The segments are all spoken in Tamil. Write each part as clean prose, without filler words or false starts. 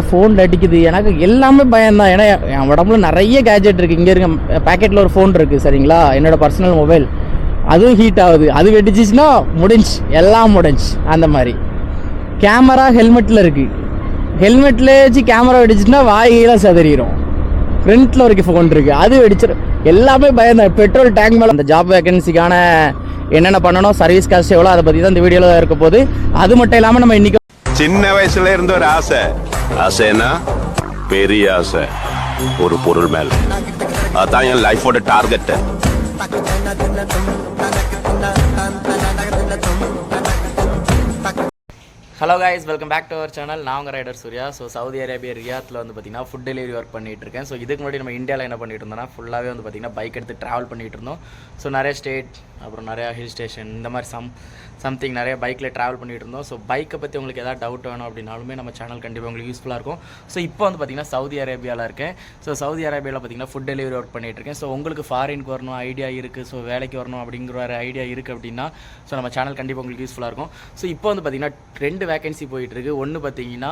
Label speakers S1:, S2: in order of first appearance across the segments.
S1: ஃபோன் அடிக்குது. எனக்கு எல்லாமே பயம்தான். ஏன்னா என் உடம்புல நிறைய கேஜெட் இருக்குது. இங்கே இருக்க பேக்கெட்டில் ஒரு ஃபோன் இருக்குது சரிங்களா, என்னோடய பர்சனல் மொபைல். அதுவும் ஹீட் ஆகுது. அது வெடிச்சிச்சுன்னா முடிஞ்சு, எல்லாம் முடிஞ்சு. அந்த மாதிரி கேமரா ஹெல்மெட்டில் இருக்குது. ஹெல்மெட்டில் வச்சு கேமரா வெடிச்சுன்னா வாயிலாம் சதறிடும். ஃப்ரண்ட்டில் ஒரு ஃபோன் இருக்குது, அது வெடிச்சிடும். எல்லாமே பயம்தான். பெட்ரோல் டேங்க் மேலே அந்த ஜாப் வேகன்சிக்கான என்னென்ன பண்ணணும், சர்வீஸ் காஸ்ட் எவ்வளோ, அதை பற்றி தான் இந்த வீடியோவில் இருக்க போது. அது மட்டும் இல்லாமல் நம்ம இன்றைக்கி
S2: சின்ன வயசுல இருந்த ஒரு ஆசைன்னா பெரிய ஆசை ஒரு பொருள் மேல. அதான் என் லைஃபோட target.
S1: Hello guys, welcome back to our channel. நான் உங்கள் rider Surya. So Saudi Arabia ரியாத்தில் வந்து பார்த்திங்கன்னா ஃபுட் டெலிவரி ஒர்க் பண்ணிகிட்டு இருக்கேன். ஸோ இதுக்கு முன்னாடி நம்ம இந்தியாவில் என்ன பண்ணிட்டு இருந்தோம்னா ஃபுல்லாகவே வந்து பார்த்திங்கன்னா பைக் எடுத்து ட்ராவல் பண்ணிகிட்டு இருந்தோம். ஸோ நிறைய ஸ்டேட், அப்புறம் நிறையா ஹில் ஸ்டேஷன், இந்த மாதிரி சம்திங் நிறைய பைக்கில் ட்ராவல் பண்ணிகிட்டு இருந்தோம். ஸோ பைக்கை பற்றி உங்களுக்கு எதாவது டவுட் வேணும் அப்படின்னாலுமே நம்ம சேனல் கண்டிப்பாக உங்களுக்கு யூஸ்ஃபுல்லாக இருக்கும். ஸோ இப்போ வந்து பார்த்திங்கன்னா சவுதி அரேபியாவில் இருக்கேன். ஸோ சவுதி அரேபியாவில் பார்த்திங்கன்னா ஃபுட் டெலிவரி ஒர்க் பண்ணிகிட்டு இருக்கேன். ஸோ உங்களுக்கு ஃபாரினுக்கு வரணும் ஐடியா இருக்குது, ஸோ வேலைக்கு வரணும் அப்படிங்கிற ஒரு ஐடியா இருக்குது அப்படின்னா ஸோ நம்ம சேனல் கண்டிப்பாக உங்களுக்கு யூஸ்ஃபுல்லாக இருக்கும். ஸோ இப்போ வந்து பார்த்திங்கன்னா 2 வேகன்சி போயிட்டுருக்கு. ஒன்று பார்த்தீங்கன்னா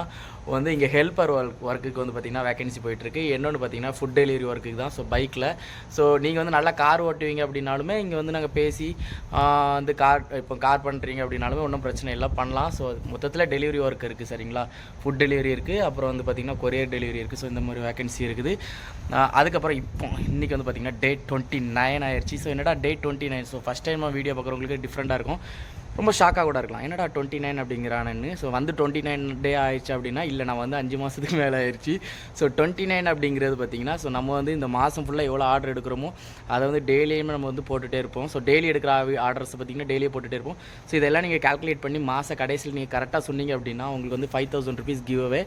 S1: வந்து இங்கே ஹெல்ப்பர் ஒர்க்குக்கு வந்து பார்த்திங்கன்னா வேகன்சி போயிட்டுருக்கு. இன்னொன்று பார்த்தீங்கன்னா ஃபுட் டெலிவரி ஒர்க்குக்கு தான். ஸோ பைக்கில் ஸோ நீங்கள் வந்து நல்லா கார் ஓட்டுவீங்க அப்படின்னாலுமே இங்கே வந்து நாங்கள் பேசி வந்து கார் பண்ணுறீங்க அப்படின்னாலுமே ஒன்றும் பிரச்சனை இல்லை, பண்ணலாம். ஸோ மொத்தத்தில் டெலிவரி ஒர்க் இருக்குது சரிங்களா. ஃபுட் டெலிவரி இருக்குது, அப்புறம் வந்து பார்த்திங்கன்னா கொரியர் டெலிவரி இருக்குது. ஸோ இந்த மாதிரி வேகன்சி இருக்குது. அதுக்கப்புறம் இன்றைக்கி வந்து பார்த்திங்கன்னா டேட் 29 ஆயிடுச்சு. ஸோ என்னடா date 29? So first time video பார்க்குறவங்களுக்கு டிஃப்ரெண்ட்டாக இருக்கும், ரொம்ப ஷாக்காக கூட இருக்கலாம். என்னடா 29 அப்படிங்கிறானு. ஸோ வந்து 29 டே ஆயிடுச்சு அப்படின்னா இல்லை, நான் வந்து 5 மாதத்துக்கு மேலே ஆயிடுச்சு. ஸோ 29 அப்படிங்கிறது பார்த்திங்கன்னா ஸோ நம்ம வந்து இந்த மாதம் ஃபுல்லாக எவ்வளோ ஆர்டர் எடுக்கிறோமோ அதை வந்து டெய்லியுமே நம்ம வந்து போட்டுகிட்டே இருப்போம். ஸோ டெய்லி எடுக்கிற ஆர்டர்ஸ் பார்த்திங்கன்னா டெய்லியே போட்டுகிட்டே இருப்போம். ஸோ இதெல்லாம் நீங்கள் கால்குலேட் பண்ணி மாத கடைசியில் நீங்கள் கரெக்டாக சொன்னீங்க அப்படின்னா உங்களுக்கு வந்து 5000 ருபீஸ் கிவ் அவே.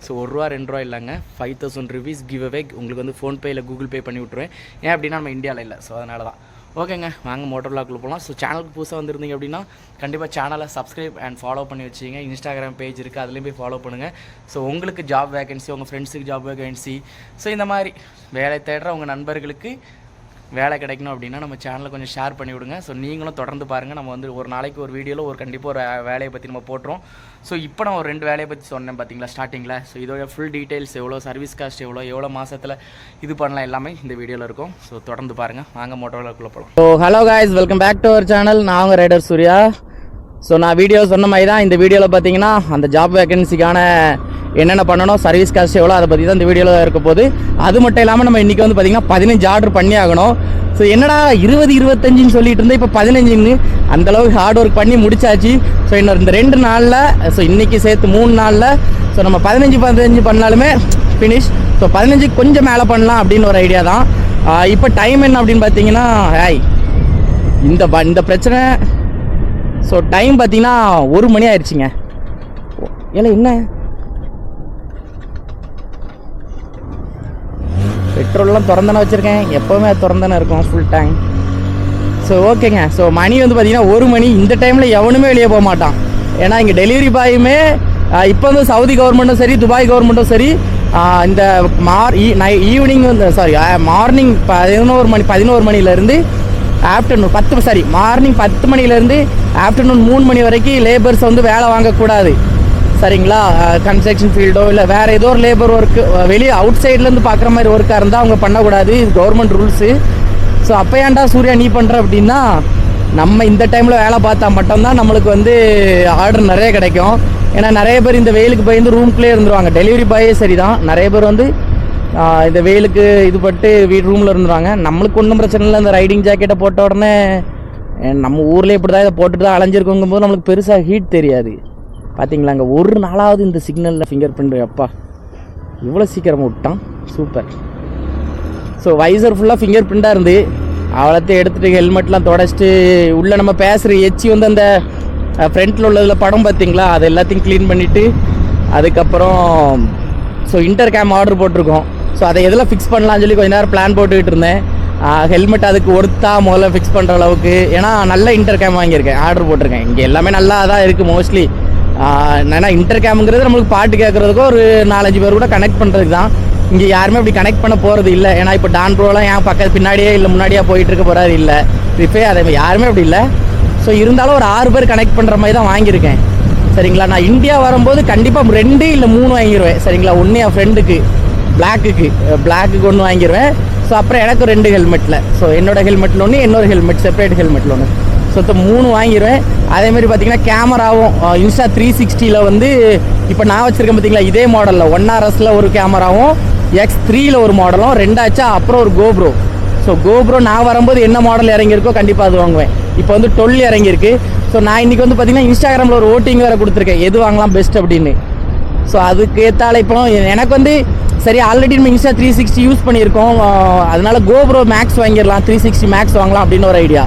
S1: ஸோ ₹1 ₹2 இல்லைங்க, 5000 ருபீஸ் கிவ் அவே உங்களுக்கு வந்து ஃபோன்பே இல்லை கூகுள் பே பண்ணி விட்ருவேன். ஏன் அப்படின்னா நம்ம இந்தியாவில் இல்லை. ஸோ அதனால தான். ஓகேங்க, வாங்க மோட்டர் விளாக்குள்ள போகலாம். ஸோ சேனலுக்கு புதுசாக வந்திருந்தீங்க அப்படின்னா கண்டிப்பாக சேனலை சப்ஸ்கிரைப் அண்ட் ஃபாலோ பண்ணி வச்சிங்க. இன்ஸ்டாகிராம் பேஜ் இருக்குது, அதுலேயும் போய் ஃபாலோ பண்ணுங்கள். ஸோ உங்களுக்கு ஜாப் வேகன்சி, உங்கள் ஃப்ரெண்ட்ஸுக்கு ஜாப் வேகன்சி, ஸோ இந்த மாதிரி வேலை தேடுற உங்கள் நண்பர்களுக்கு வேலை கிடைக்கணும் அப்படின்னா நம்ம சேனலை கொஞ்சம் ஷேர் பண்ணி விடுங்க. ஸோ நீங்களும் தொடர்ந்து பாருங்கள். நம்ம வந்து ஒரு நாளைக்கு ஒரு வீடியோவில் கண்டிப்பாக ஒரு வேலையை பற்றி நம்ம போட்டுரும். ஸோ இப்போ நான் ஒரு 2 வேலையை பற்றி சொன்னேன் பார்த்தீங்களா ஸ்டார்டிங்கில். ஸோ இதோட ஃபுல் டீட்டெயில்ஸ் எவ்வளோ, சர்வீஸ் காஸ்ட் எவ்வளோ மாதத்தில் இது பண்ணலாம் எல்லாமே இந்த வீடியோவில் இருக்கும். ஸோ தொடர்ந்து பாருங்கள். வாங்க மோட்டோவிலக்குள்ளே போகலாம். So hello guys, welcome back to our channel. நான் உங்கள் ரைடர் சூர்யா. ஸோ நான் வீடியோ சொன்ன மாதிரி தான் இந்த வீடியோவில் பார்த்தீங்கன்னா அந்த ஜாப் வேகன்சிக்கான என்னென்ன பண்ணணும், சர்வீஸ் காஸ்ட் எவ்வளோ, அதை பற்றி தான் இந்த வீடியோவில் இருக்க போது. அது மட்டும் இல்லாமல் நம்ம இன்றைக்கி வந்து பார்த்திங்கன்னா 15 ஆர்டர் பண்ணி ஆகணும். ஸோ என்னடா 20-25 சொல்லிட்டு இருந்தேன், இப்போ 15 அந்தளவுக்கு ஹார்ட் ஒர்க் பண்ணி முடிச்சாச்சு. ஸோ இன்னொரு இந்த 2 நாளில், ஸோ இன்றைக்கி சேர்த்து 3 நாளில் ஸோ நம்ம 15 பண்ணாலுமே ஃபினிஷ். ஸோ 15 கொஞ்சம் மேலே பண்ணலாம் அப்படின்னு ஒரு ஐடியா தான். இப்போ டைம் என்ன அப்படின்னு பார்த்தீங்கன்னா இந்த பிரச்சனை. ஸோ டைம் பார்த்தீங்கன்னா 1 மணி ஆயிடுச்சுங்க. ஏன்னா என்ன பெட்ரோல்லாம் திறந்தானே வச்சுருக்கேன், எப்போவுமே அது திறந்தானே இருக்கும் ஃபுல் டேங்க். ஸோ ஓகேங்க. ஸோ மணி வந்து பார்த்திங்கன்னா 1 மணி. இந்த டைமில் எவனுமே வெளியே போக மாட்டான். ஏன்னா இங்கே டெலிவரி பாயுமே இப்போ வந்து சவுதி கவர்மெண்ட்டும் சரி, துபாய் கவர்மெண்ட்டும் சரி, இந்த ஈவினிங் வந்து மார்னிங் 11 மணிலேருந்து ஆஃப்டர்நூன் மார்னிங் 10 மணிலேருந்து ஆஃப்டர்நூன் 3 மணி வரைக்கும் லேபர்ஸ் வந்து வேலை வாங்கக்கூடாது சரிங்களா. கன்ஸ்ட்ரக்ஷன் ஃபீல்டோ இல்லை வேறு ஏதோ ஒரு லேபர் ஒர்க்கு வெளியே அவுட் சைட்லேருந்து பார்க்குற மாதிரி ஒர்க்காக இருந்தால் அவங்க பண்ணக்கூடாது. இது கவர்மெண்ட் ரூல்ஸு. ஸோ அப்போ ஏன்டா சூர்யா நீ பண்ணுற அப்படின்னா, நம்ம இந்த டைமில் வேலை பார்த்தா மட்டும்தான் நம்மளுக்கு வந்து ஆர்டர் நிறைய கிடைக்கும். ஏன்னா நிறைய பேர் இந்த வெயிலுக்கு பயந்து ரூம்குள்ளே இருந்துருவாங்க. டெலிவரி பாயே சரி தான், நிறைய பேர் வந்து இந்த வெயிலுக்கு இது பட்டு ரூமில் இருந்துருவாங்க. நம்மளுக்கு ஒன்றும் பிரச்சனை இல்லை. இந்த ரைடிங் ஜாக்கெட்டை போட்ட உடனே நம்ம ஊரில் இப்படி தான் இதை போட்டுட்டு தான் அலைஞ்சிருக்குங்கும் போது நம்மளுக்கு பெருசாக ஹீட் தெரியாது. பார்த்தீங்களாங்க, ஒரு நாளாவது இந்த சிக்னலில் ஃபிங்கர் பிரிண்ட் அப்பா இவ்வளோ சீக்கிரமாக விட்டான், சூப்பர். ஸோ வைசர் ஃபுல்லாக ஃபிங்கர் பிரிண்ட்டாக இருந்து அவ்வளோத்தையும் எடுத்துகிட்டு ஹெல்மெட்லாம் தொடச்சிட்டு உள்ளே நம்ம பேசுகிற எச்சி வந்து அந்த ஃப்ரண்ட்டில் உள்ளதில் படம் பார்த்தீங்களா, அது எல்லாத்தையும் க்ளீன் பண்ணிவிட்டு அதுக்கப்புறம் ஸோ இன்டர் கேம் ஆர்டர் போட்டிருக்கோம். ஸோ அதை எதில் ஃபிக்ஸ் பண்ணலான்னு சொல்லி கொஞ்சம் நேரம் பிளான் போட்டுக்கிட்டு இருந்தேன். ஹெல்மெட் அதுக்கு ஒர்த்தா முதல்ல ஃபிக்ஸ் பண்ணுற அளவுக்கு. ஏன்னா நல்ல இன்டர் கேம் வாங்கியிருக்கேன், ஆர்டர் போட்டிருக்கேன். இங்கே எல்லாமே நல்லா தான் இருக்குது மோஸ்ட்லி. ஏன்னா இன்டர் கேமுங்கிறது நம்மளுக்கு பாட்டு கேட்குறதுக்கும் ஒரு 4-5 பேர் கூட கனெக்ட் பண்ணுறதுக்கு தான். இங்கே யாருமே அப்படி கனெக்ட் பண்ண போகிறது இல்லை. ஏன்னா இப்போ டான் ப்ரோலாம் என் பக்கத்து பின்னாடியே இல்லை முன்னாடியே போயிட்டு இருக்க போகிறாரு இல்லை ரிஃபே, அதை யாருமே அப்படி இல்லை. ஸோ இருந்தாலும் ஒரு 6 பேர் கனெக்ட் பண்ணுற மாதிரி தான் வாங்கியிருக்கேன் சரிங்களா. நான் இந்தியா வரும்போது கண்டிப்பாக 2 இல்லை 3 வாங்கிடுவேன் சரிங்களா. ஒன்று என் ஃப்ரெண்டுக்கு பிளாக்குக்கு ஒன்று வாங்கிடுவேன். ஸோ அப்புறம் எனக்கு 2 ஹெல்மெட்டில், ஸோ என்னோட ஹெல்மெட்டில் ஒன்று, இன்னொரு ஹெல்மெட் செப்பரேட் ஹெல்மெட்டில் ஒன்று, ஸோ 3 வாங்கிடுவேன். அதேமாதிரி பார்த்தீங்கன்னா கேமராவும் இன்ஸ்டா 360 வந்து இப்போ நான் வச்சுருக்கேன் பார்த்தீங்களா, இதே மாடலில் 1RSல ஒரு கேமராவும் X3ல ஒரு மாடலும் 2 ஆச்சா. அப்புறம் ஒரு கோப்ரோ. ஸோ கோப்ரோ நான் வரும்போது என்ன மாடல் இறங்கியிருக்கோ கண்டிப்பாக அது வாங்குவேன். இப்போ வந்து 12 இறங்கியிருக்கு. ஸோ நான் இன்றைக்கி வந்து பார்த்தீங்கன்னா இன்ஸ்டாகிராமில் ஒரு ஓட்டிங் வேறு கொடுத்துருக்கேன், எது வாங்கலாம் பெஸ்ட் அப்படின்னு. ஸோ அதுக்கு ஏற்றால இப்போ எனக்கு வந்து சரி ஆல்ரெடி நம்ம இன்ஸ்டா 360 யூஸ் பண்ணியிருக்கோம், அதனால கோப்ரோ மேக்ஸ் வாங்கிடலாம், 360 மேக்ஸ் வாங்கலாம் அப்படின்னு ஒரு ஐடியா.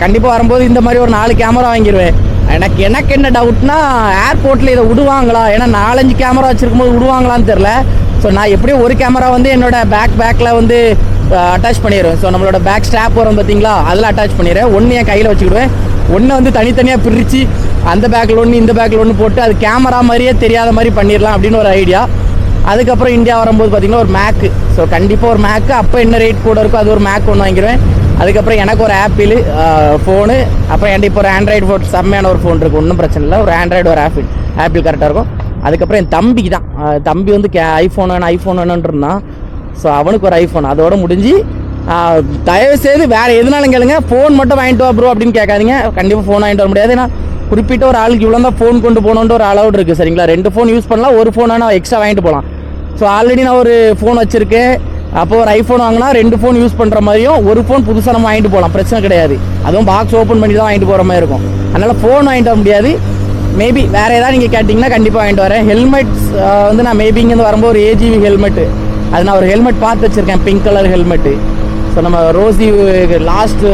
S1: கண்டிப்பாக வரும்போது இந்த மாதிரி ஒரு 4 கேமரா வாங்கிடுவேன். எனக்கு என்ன டவுட்னா ஏர்போர்ட்டில் இதை விடுவாங்களா, ஏன்னா 4-5 கேமரா வச்சுருக்கும் போது விடுவாங்களான்னு தெரில. ஸோ நான் எப்படியும் ஒரு கேமரா வந்து என்னோட பேக்கில் வந்து அட்டாச் பண்ணிடுவேன். ஸோ நம்மளோட பேக் ஸ்ட்ராப் வரும் பார்த்தீங்களா, அதில் அட்டாச் பண்ணிடுவேன். ஒன்று என் கையில் வச்சுக்கிடுவேன், ஒன்று வந்து தனித்தனியாக பிரித்து அந்த பேக்கில் ஒன்று இந்த பேக்கில் ஒன்று போட்டு அது கேமரா மாதிரியே தெரியாத மாதிரி பண்ணிடலாம் அப்படின்னு ஒரு ஐடியா. அதுக்கப்புறம் இந்தியா வரும்போது பார்த்திங்கன்னா ஒரு மேக்கு, ஸோ கண்டிப்பாக ஒரு மேக்கு, அப்போ என்ன ரேட் கூட இருக்கோ அது ஒரு மேக் ஒன்று வாங்கிடுவேன். அதுக்கப்புறம் எனக்கு ஒரு ஆப்பிள் ஃபோனு, அப்புறம் என்கிட்ட இப்போ ஒரு ஆண்ட்ராய்டு ஃபோன், செம்மையான ஒரு ஃபோன் இருக்குது, ஒன்றும் பிரச்சனை இல்லை. ஒரு ஆண்ட்ராய்டு ஒரு ஆப்பிள் கரெக்டாக இருக்கும். அதுக்கப்புறம் என் தம்பிக்கு தான், தம்பி வந்து ஐஃபோன் வேணும்னு இருந்தான். ஸோ அவனுக்கு ஒரு ஐஃபோன், அதோட முடிஞ்சு. தயவுசெய்து வேறு எதுனாலும் கேளுங்க, ஃபோன் மட்டும் வாங்கிட்டு வா ப்ரோ அப்படின்னு கேட்காதீங்க. கண்டிப்பாக ஃபோன் வாங்கிட்டு வர முடியாது, ஏன்னா குறிப்பிட்ட ஒரு ஆளுக்கு இவ்வளோ தான் ஃபோன் கொண்டு போகணுன்ற ஒரு அளவுடு இருக்குது சரிங்களா. 2 ஃபோன் யூஸ் பண்ணலாம், ஒரு ஃபோன் வேணால் எக்ஸ்ட்ரா வாங்கிட்டு போகலாம். ஸோ ஆல்ரெடி நான் ஒரு ஃபோன் வச்சுருக்கேன், அப்போ ஒரு ஐஃபோன் வாங்கினா 2 ஃபோன் யூஸ் பண்ணுற மாதிரியும், ஒரு ஃபோன் புதுசாக நம்ம வாங்கிட்டு போகலாம், பிரச்சனை கிடையாது. அதுவும் பாக்ஸ் ஓப்பன் பண்ணி தான் வாங்கிட்டு போகிற மாதிரி இருக்கும். அதனால் ஃபோன் வாங்கிட்டு வர முடியாது. மேபி வேறு ஏதாவது நீங்கள் கேட்டிங்கன்னா கண்டிப்பாக வாங்கிட்டு வரேன். ஹெல்மெட்ஸ் வந்து நான் மேபி இங்கேருந்து வரும்போது ஒரு AGV ஹெல்மெட்டு, அது நான் ஒரு ஹெல்மெட் பார்த்து வச்சுருக்கேன், பிங்க் கலர் ஹெல்மெட்டு. ஸோ நம்ம ரோசி லாஸ்ட்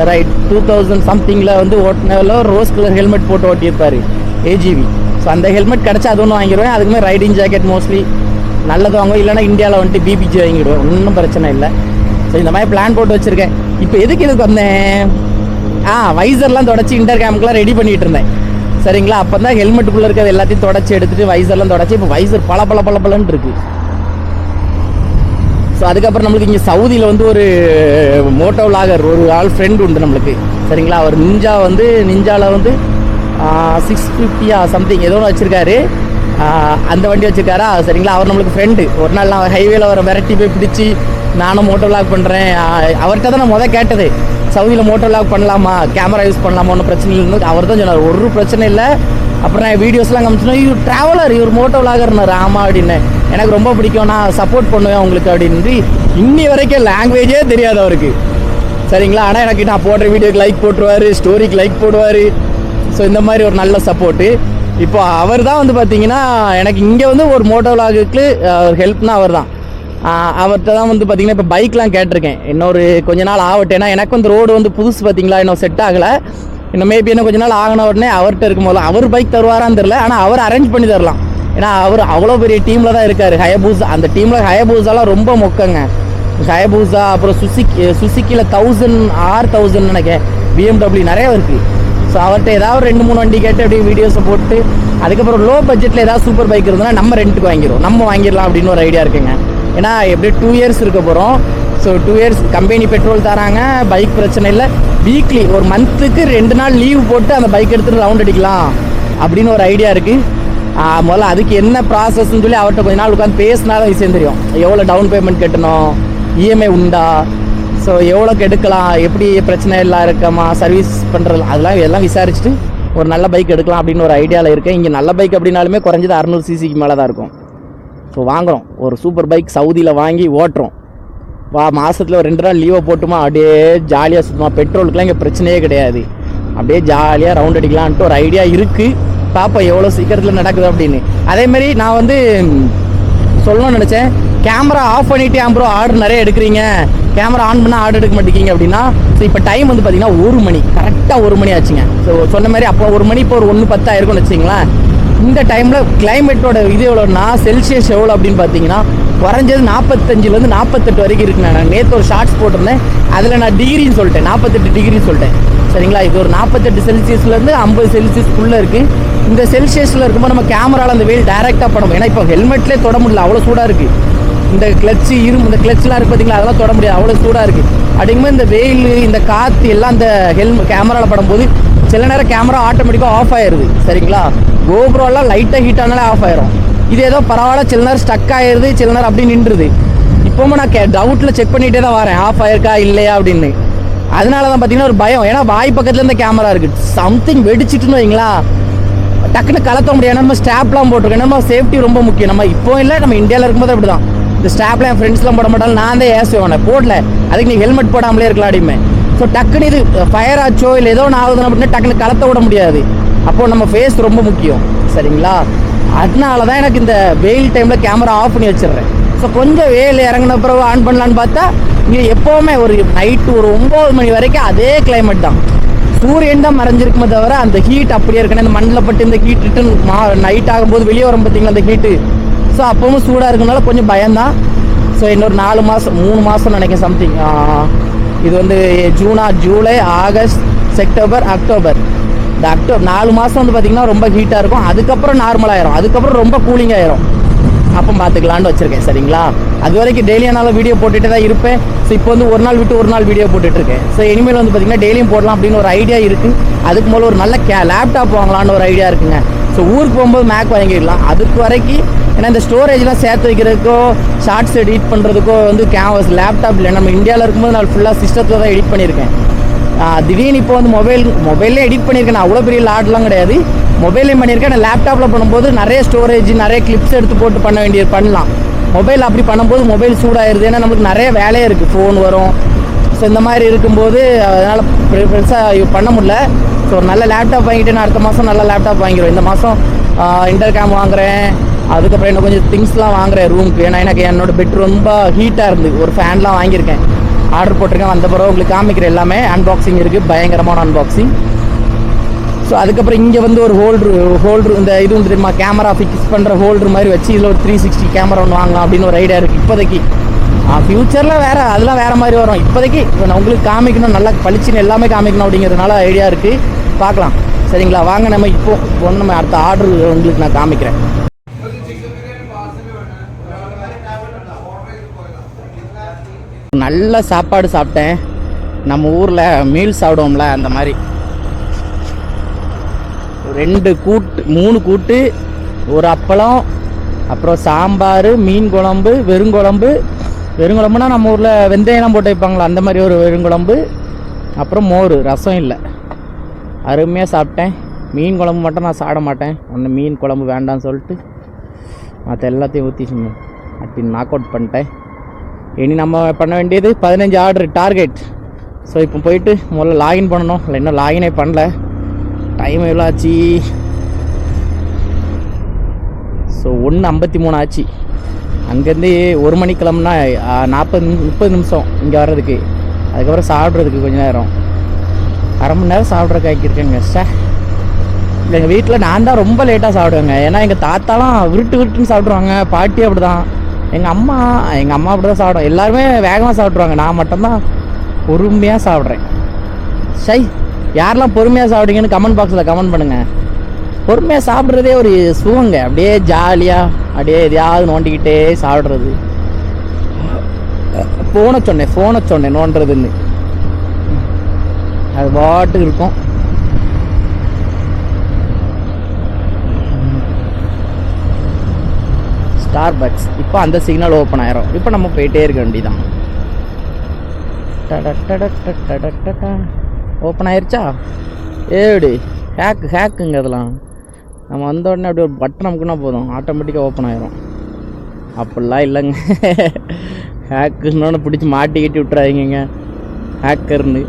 S1: ரைட் 2000 சம்திங்கில் வந்து ஓட்டினால ரோஸ் கலர் ஹெல்மெட் போட்டு ஓட்டியிருப்பார் AGV. ஸோ அந்த ஹெல்மெட் கிடச்சா அது ஒன்று வாங்கிடுவேன். அதுக்குமே ரைடிங் ஜாக்கெட் மோஸ்ட்லி நல்லது வாங்குவோம், இல்லைனா இந்தியாவில் வந்துட்டு BPG வாங்கிடுவேன், ஒன்றும் பிரச்சனை இல்லை. ஸோ இந்த மாதிரி பிளான் போட்டு வச்சுருக்கேன். இப்போ எதுக்கு வந்தேன், வைசர்லாம் தொடச்சி இன்டர் கேமுக்குலாம் ரெடி பண்ணிகிட்டு இருந்தேன் சரிங்களா. அப்போ தான் ஹெல்மெட்டுக்குள்ளே இருக்கிறது எல்லாத்தையும் தொடச்சி எடுத்துகிட்டு வைசர்லாம் தொடச்சி இப்போ வைசர் பல இருக்குது. ஸோ அதுக்கப்புறம் நம்மளுக்கு இங்கே சவுதியில் வந்து ஒரு மோட்டோ விளாகர் ஒரு ஆள் ஃப்ரெண்டு உண்டு நம்மளுக்கு சரிங்களா. அவர் நிஞ்சாவில் வந்து 650 சம்திங் ஏதோ ஒன்று வச்சுருக்காரு, அந்த வண்டி வச்சுருக்காரா சரிங்களா. அவர் நம்மளுக்கு ஃப்ரெண்டு. ஒரு நாள் நான் ஹைவேல அவரை விரட்டி போய் பிடிச்சி நானும் மோட்டோ விளாக் பண்ணுறேன். அவர்கிட்ட தான் நான் கேட்டது, சவுதியில் மோட்டோ விளாக் பண்ணலாமா, கேமரா யூஸ் பண்ணலாமா, ஒன்றும் பிரச்சனை இல்லைன்னு. அவர் தான் சொன்னார், ஒரு பிரச்சனை இல்லை. அப்புறம் நான் வீடியோஸ்லாம் காமிச்சோன்னா இவர் ட்ராவலர், இவர் மோட்டோ விளாகர்னார். ஆமாம் அப்படின்னு, எனக்கு ரொம்ப பிடிக்கும், நான் சப்போர்ட் பண்ணுவேன் உங்களுக்கு அப்படின்னு. இன்னி வரைக்கும் லாங்குவேஜே தெரியாது அவருக்கு சரிங்களா. ஆனால் எனக்கு நான் போடுற வீடியோக்கு லைக் போட்டுருவார், ஸ்டோரிக்கு லைக் போடுவார். ஸோ இந்த மாதிரி ஒரு நல்ல சப்போர்ட்டு. இப்போ அவர் தான் வந்து பார்த்தீங்கன்னா எனக்கு இங்கே வந்து ஒரு மோட்டோ விளாகுக்கு ஹெல்ப்னா அவர் தான். அவர்கிட்ட தான் வந்து பார்த்தீங்கன்னா இப்போ பைக்லாம் கேட்டிருக்கேன், இன்னொரு கொஞ்ச நாள் ஆகட்டும். ஏன்னா எனக்கு வந்து ரோடு வந்து புதுசு பார்த்தீங்களா, இன்னும் செட் ஆகலை. இன்னும் மேபி இன்னும் கொஞ்ச நாள் ஆகின உடனே அவர்கிட்ட இருக்கும் போது அவர் பைக் தருவாரான்னு தெரில, ஆனால் அவர் அரேஞ்ச் பண்ணி தரலாம். ஏன்னா அவர் அவ்வளோ பெரிய டீமில் தான் இருக்கார், ஹயபூசா. அந்த டீமில் ஹயபூசாலாம் ரொம்ப மொக்கங்க. ஹயபூசா அப்புறம் சுசுக்கியில் 1000 R1000 நினைக்கிறேன், BMW நிறைய இருக்குது. ஸோ அவர்கிட்ட ஏதாவது 2-3 வண்டி கேட்டு அப்படியே வீடியோஸை போட்டு, அதுக்கப்புறம் லோ பட்ஜெட்டில் ஏதாவது சூப்பர் பைக் இருந்ததுன்னா நம்ம ரெண்ட்டுக்கு வாங்கிடலாம் அப்படின்னு ஒரு ஐடியா இருக்குங்க. ஏன்னா எப்படி 2 இயர்ஸ் இருக்க போகிறோம். ஸோ 2 இயர்ஸ் கம்பெனி பெட்ரோல் தராங்க, பைக் பிரச்சனை இல்லை. வீக்லி ஒரு மந்த்துக்கு 2 நாள் லீவ் போட்டு அந்த பைக் எடுத்துகிட்டு ரவுண்ட் அடிக்கலாம் அப்படின்னு ஒரு ஐடியா இருக்குது. முதல்ல அதுக்கு என்ன ப்ராசஸ்ன்னு சொல்லி அவர்கிட்ட கொஞ்ச நாள் உட்காந்து பேசினா தான் விஷயம் தெரியும். எவ்வளோ டவுன் பேமெண்ட் கட்டணும், EMI உண்டா, ஸோ எவ்வளோக்கு எடுக்கலாம், எப்படி பிரச்சனை எல்லாம் இருக்கமா, சர்வீஸ் பண்ணுறது, எல்லாம் விசாரிச்சுட்டு ஒரு நல்ல பைக் எடுக்கலாம் அப்படின்னு ஒரு ஐடியாவில் இருக்கேன். இங்கே நல்ல பைக் அப்படின்னாலுமே குறைஞ்சது 600 cc மேலே தான் இருக்கும். ஸோ வாங்குகிறோம் ஒரு சூப்பர் பைக், சவுதியில் வாங்கி ஓட்டுறோம். மாதத்தில் ஒரு 2 நாள் லீவை போட்டுமா அப்படியே ஜாலியாக சுற்றுமா. பெட்ரோலுக்குலாம் இங்கே பிரச்சனையே கிடையாது, அப்படியே ஜாலியாக ரவுண்ட் அடிக்கலான்ட்டு ஒரு ஐடியா இருக்குது. பார்ப்போம் எவ்வளோ சீக்கிரத்தில் நடக்குது அப்படின்னு. அதேமாரி நான் வந்து சொல்லணும்னு நினச்சேன், கேமரா ஆஃப் பண்ணிவிட்டு ப்ரோ ஆர்டர் நிறைய எடுக்கிறீங்க, கேமரா ஆன் பண்ணால் ஆர்டர் எடுக்க மாட்டேங்கிங்க அப்படின்னா. ஸோ இப்போ டைம் வந்து பார்த்தீங்கன்னா 1 மணி, கரெக்டாக 1 மணி ஆச்சுங்க. ஸோ சொன்ன மாதிரி அப்போ 1 மணி இப்போ ஒரு 1:10 ஆயிருக்கும்னு வச்சிங்களேன். இந்த டைமில் கிளைமேட்டோட இது எவ்வளோன்னா, செல்சியஸ் எவ்வளோ அப்படின்னு பார்த்தீங்கன்னா குறைஞ்சது 45லேருந்து 48 வரைக்கும் இருக்குங்க. நான் நேற்று ஒரு ஷார்ட்ஸ் போட்டிருந்தேன், அதில் நான் டிகிரின்னு சொல்லிட்டேன், 48 டிகிரின்னு சொல்லிட்டேன் சரிங்களா. இது ஒரு 48 செல்சியஸ்லேருந்து 50 செல்சியஸ்க்குள்ளே இருக்குது. இந்த செல்சியஸில் இருக்கும்போது நம்ம கேமராவில் அந்த வெயில் டைரெக்டாக படும். ஏன்னா இப்போ ஹெல்மெட்லேயே தொட முடியல, அவ்வளோ சூடாக இருக்குது. இந்த கிளச்சு இந்த கிளச்லாம் இருக்குது பார்த்தீங்களா, அதெல்லாம் தொட முடியாது, அவ்வளோ சூடாக இருக்குது. அப்படிங்கும்போது இந்த வெயில், இந்த காற்று எல்லாம் அந்த கேமராவில் படும்போது
S3: சில நேரம் கேமரா ஆட்டோமேட்டிக்காக ஆஃப் ஆயிடுது சரிங்களா. கோப்ரோலாம் லைட்டாக ஹீட் ஆனாலே ஆஃப் ஆயிரும். இது ஏதோ பரவாயில்ல, சில நேரம் ஸ்டக் ஆயிடுது, சில நேரம் அப்படி நின்றுது. இப்போவும் நான் டவுட்டில் செக் பண்ணிகிட்டே தான் வரேன் ஆஃப் ஆயிருக்கா இல்லையா அப்படின்னு. அதனால தான் பார்த்தீங்கன்னா ஒரு பயம். ஏன்னா வாய் பக்கத்தில் இந்த கேமரா இருக்குது, சம்திங் வெடிச்சிட்டுன்னு வைங்களா டக்குன்னு கலத்த முடியாது. நம்ம ஸ்டாப்லாம் போட்டிருக்கோம். நம்ம சேஃப்டி ரொம்ப முக்கியம். நம்ம இப்போ இல்லை, நம்ம இந்தியாவில் இருக்கும்போது அப்படி தான். இந்த ஸ்டாப்லாம் என் ஃப்ரெண்ட்ஸ்லாம் போட மாட்டாங்க, நான் தான் ஏசுவேன் போடல, அதுக்கு நீ ஹெல்மெட் போடாமலே இருக்கலாம் அப்படிமே. ஸோ டக்குன்னு இது ஃபயர் ஆச்சோ இல்லை ஏதோ ஒன்று ஆகுதுன்னு அப்படின்னா டக்குன்னு கலத்த விட முடியாது. அப்போது நம்ம ஃபேஸ் ரொம்ப முக்கியம் சரிங்களா. அதனால தான் எனக்கு இந்த வெயில் டைமில் கேமரா ஆஃப் பண்ணி வச்சிடுறேன். ஸோ கொஞ்சம் வெயில் இறங்கின பிறகு ஆன் பண்ணலான்னு பார்த்தா இங்கே எப்போவுமே ஒரு நைட்டு ஒரு 9 மணி வரைக்கும் அதே கிளைமேட் தான். சூரியன் தான் மறைஞ்சிருக்குமே தவிர அந்த ஹீட் அப்படியே இருக்கணும். இந்த மண்ணில் பட்டு இந்த ஹீட் ரிட்டன் நைட் ஆகும்போது வெளியே வரும் பார்த்தீங்களா அந்த ஹீட்டு. ஸோ அப்பவும் சூடாக இருக்கனால கொஞ்சம் பயம்தான். ஸோ இன்னொரு 4 மாதம் 3 மாதம் நினைக்கிறேன் சம்திங். இது வந்து ஜூலை ஆகஸ்ட் செப்டம்பர் அக்டோபர். இந்த அக்டோபர் 4 மாதம் வந்து பார்த்திங்கன்னா ரொம்ப ஹீட்டாக இருக்கும். அதுக்கப்புறம் நார்மல் ஆயிரும், அதுக்கப்புறம் ரொம்ப கூலிங் ஆயிரும். அப்போ பார்த்துக்கலான்னு வச்சுருக்கேன் சரிங்களா. அது வரைக்கும் டெய்லியானாலும் வீடியோ போட்டுகிட்டே தான் இருப்பேன். ஸோ இப்போ வந்து ஒரு நாள் விட்டு ஒரு நாள் வீடியோ போட்டுட்ருக்கேன். ஸோ இனிமேல் வந்து பார்த்திங்கன்னா டெய்லியும் போடலாம் அப்படின்னு ஒரு ஐடியா இருக்குது. அதுக்கு மேலே ஒரு நல்ல லேப்டாப் வாங்கலான்னு ஒரு ஐடியா இருக்குங்க. ஸோ ஊருக்கு போகும்போது மேக் வாங்கிடலாம். அதுக்கு வரைக்கும் ஏன்னா இந்த ஸ்டோரேஜ்லாம் சேர்த்து வைக்கிறதுக்கோ ஷார்ட்ஸ் எடிட் பண்ணுறதுக்கோ வந்து லேப்டாப் இல்லை. நம்ம இந்தியாவில் இருக்கும்போது நான் ஃபுல்லாக சிஸ்டத்தில் தான் எடிட் பண்ணியிருக்கேன். திடீர்னு இப்போ வந்து மொபைல்லே எடிட் பண்ணியிருக்கேன். நான் அவ்வளோ பெரிய லாட்லாம் கிடையாது, மொபைல்லையும் பண்ணியிருக்கேன். நான் லேப்டாப்பில் பண்ணும்போது நிறைய ஸ்டோரேஜ் நிறைய கிளிப்ஸ் எடுத்து போட்டு பண்ணலாம். மொபைல் அப்படி பண்ணும்போது மொபைல் சூடாயிருது. ஏன்னா நம்மளுக்கு நிறைய வேலையே இருக்குது, ஃபோன் வரும். ஸோ இந்த மாதிரி இருக்கும்போது அதனால் பெருசாக பண்ண முடியல. ஸோ ஒரு நல்ல லேப்டாப் வாங்கிட்டு நான் அடுத்த மாதம் நல்ல லேப்டாப் வாங்கிடுவேன். இந்த மாதம் இன்டர்கேம் வாங்குகிறேன், அதுக்கப்புறம் இன்னும் கொஞ்சம் திங்ஸ்லாம் வாங்குகிறேன் ரூமுக்கு. ஏன்னா எனக்கு என்னோடய பெட் ரொம்ப ஹீட்டாக இருந்து ஒரு ஃபேன்லாம் வாங்கியிருக்கேன், ஆர்டர் போட்டிருக்கேன். வந்த பிறகு உங்களுக்கு காமிக்கிறேன். எல்லாமே அன்பாக்சிங் இருக்குது, பயங்கரமான அன்பாக்சிங். ஸோ அதுக்கப்புறம் இங்கே வந்து ஒரு ஹோல்ட்ரு இந்த இது வந்து தெரியுமா, கேமரா ஃபிக்ஸ் பண்ணுற ஹோல்ட்ரு மாதிரி வச்சு இதில் ஒரு 360 கேமரா ஒன்று வாங்கலாம் அப்படின்னு ஒரு ஐடியா இருக்குது இப்போதைக்கு. ஃப்யூச்சரில் வேறு அதெல்லாம் வேறு மாதிரி வரும். இப்போதைக்கு நான் உங்களுக்கு காமிக்கணும், நல்லா பளிச்சுன்னு எல்லாமே காமிக்கணும் அப்படிங்கிறதுனால ஐடியா இருக்குது. பார்க்கலாம் சரிங்களா. வாங்க நம்ம இப்போ வந்து நம்ம அடுத்த ஆர்டர் உங்களுக்கு நான் காமிக்கிறேன். நல்ல சாப்பாடு சாப்பிட்டேன். நம்ம ஊரில் மீல் சாப்பிடுவோம்ல அந்த மாதிரி 2 கூட்டு 3 கூட்டு, ஒரு அப்பளம், அப்புறம் சாம்பார், மீன் குழம்பு, வெறுங்குழம்புனா நம்ம ஊரில் வெந்தயம்லாம் போட்டு வைப்பாங்களா அந்த மாதிரி ஒரு வெறுங்குழம்பு, அப்புறம் மோர், ரசம் இல்லை. அருமையாக சாப்பிட்டேன். மீன் குழம்பு மட்டும் நான் சாப்பிட மாட்டேன், ஒன்று மீன் குழம்பு வேண்டாம்னு சொல்லிட்டு மற்ற எல்லாத்தையும் ஊற்றி அப்படி நாக் அவுட் பண்ணிட்டேன். இனி நம்ம பண்ண வேண்டியது 15 ஆர்டர் டார்கெட். ஸோ இப்போ போயிட்டு முதல்ல லாகின் பண்ணணும். இல்லை இன்னும் லாகினே பண்ணல, டைம் எவ்வளோ ஆச்சு? ஸோ 1:53 ஆச்சு. அங்கேருந்து 1 மணி கிளம்புனா 30 நிமிஷம் இங்கே வர்றதுக்கு. அதுக்கப்புறம் சாப்பிட்றதுக்கு கொஞ்சம் நேரம், அரை மணி நேரம் சாப்பிட்றதுக்கு ஆக்கியிருக்கேங்க. இல்லை எங்கள் வீட்டில் நான் தான் ரொம்ப லேட்டாக சாப்பிடுவேங்க. ஏன்னா எங்கள் தாத்தாலாம் விருட்டுன்னு சாப்பிட்ருவாங்க, பாட்டி அப்படி தான், எங்கள் அம்மா அப்படி தான் சாப்பிடும். எல்லாருமே வேகமாக சாப்பிட்ருவாங்க, நான் மட்டும்தான் பொறுமையாக சாப்பிட்றேன். யாரெல்லாம் பொறுமையாக சாப்பிட்றீங்கன்னு கமெண்ட் பாக்ஸில் கமெண்ட் பண்ணுங்கள். பொறுமையாக சாப்பிட்றதே ஒரு சுகங்க, அப்படியே ஜாலியாக அப்படியே எதையாவது நோண்டிக்கிட்டே சாப்பிட்றது. ஃபோனை சொன்னேன் நோண்டுறதுன்னு, அது பாட்டுக்கு இருக்கும். ஸ்டார்பக்ஸ் இப்போ அந்த சிக்னல் ஓப்பன் ஆயிரும். இப்போ நம்ம போயிட்டே இருக்க வேண்டியதான். ஓப்பன் ஆயிருச்சா? ஏடி ஹேக்குங்க அதெல்லாம். நம்ம வந்த உடனே அப்படி ஒரு பட்டன் நமக்குன்னா போதும், ஆட்டோமேட்டிக்காக ஓப்பன் ஆயிரும். அப்படிலாம் இல்லைங்க, ஹேக்குன்னு பிடிச்சி மாட்டிக்கிட்டு விட்டுறாதீங்க. ஹேக்கர்னு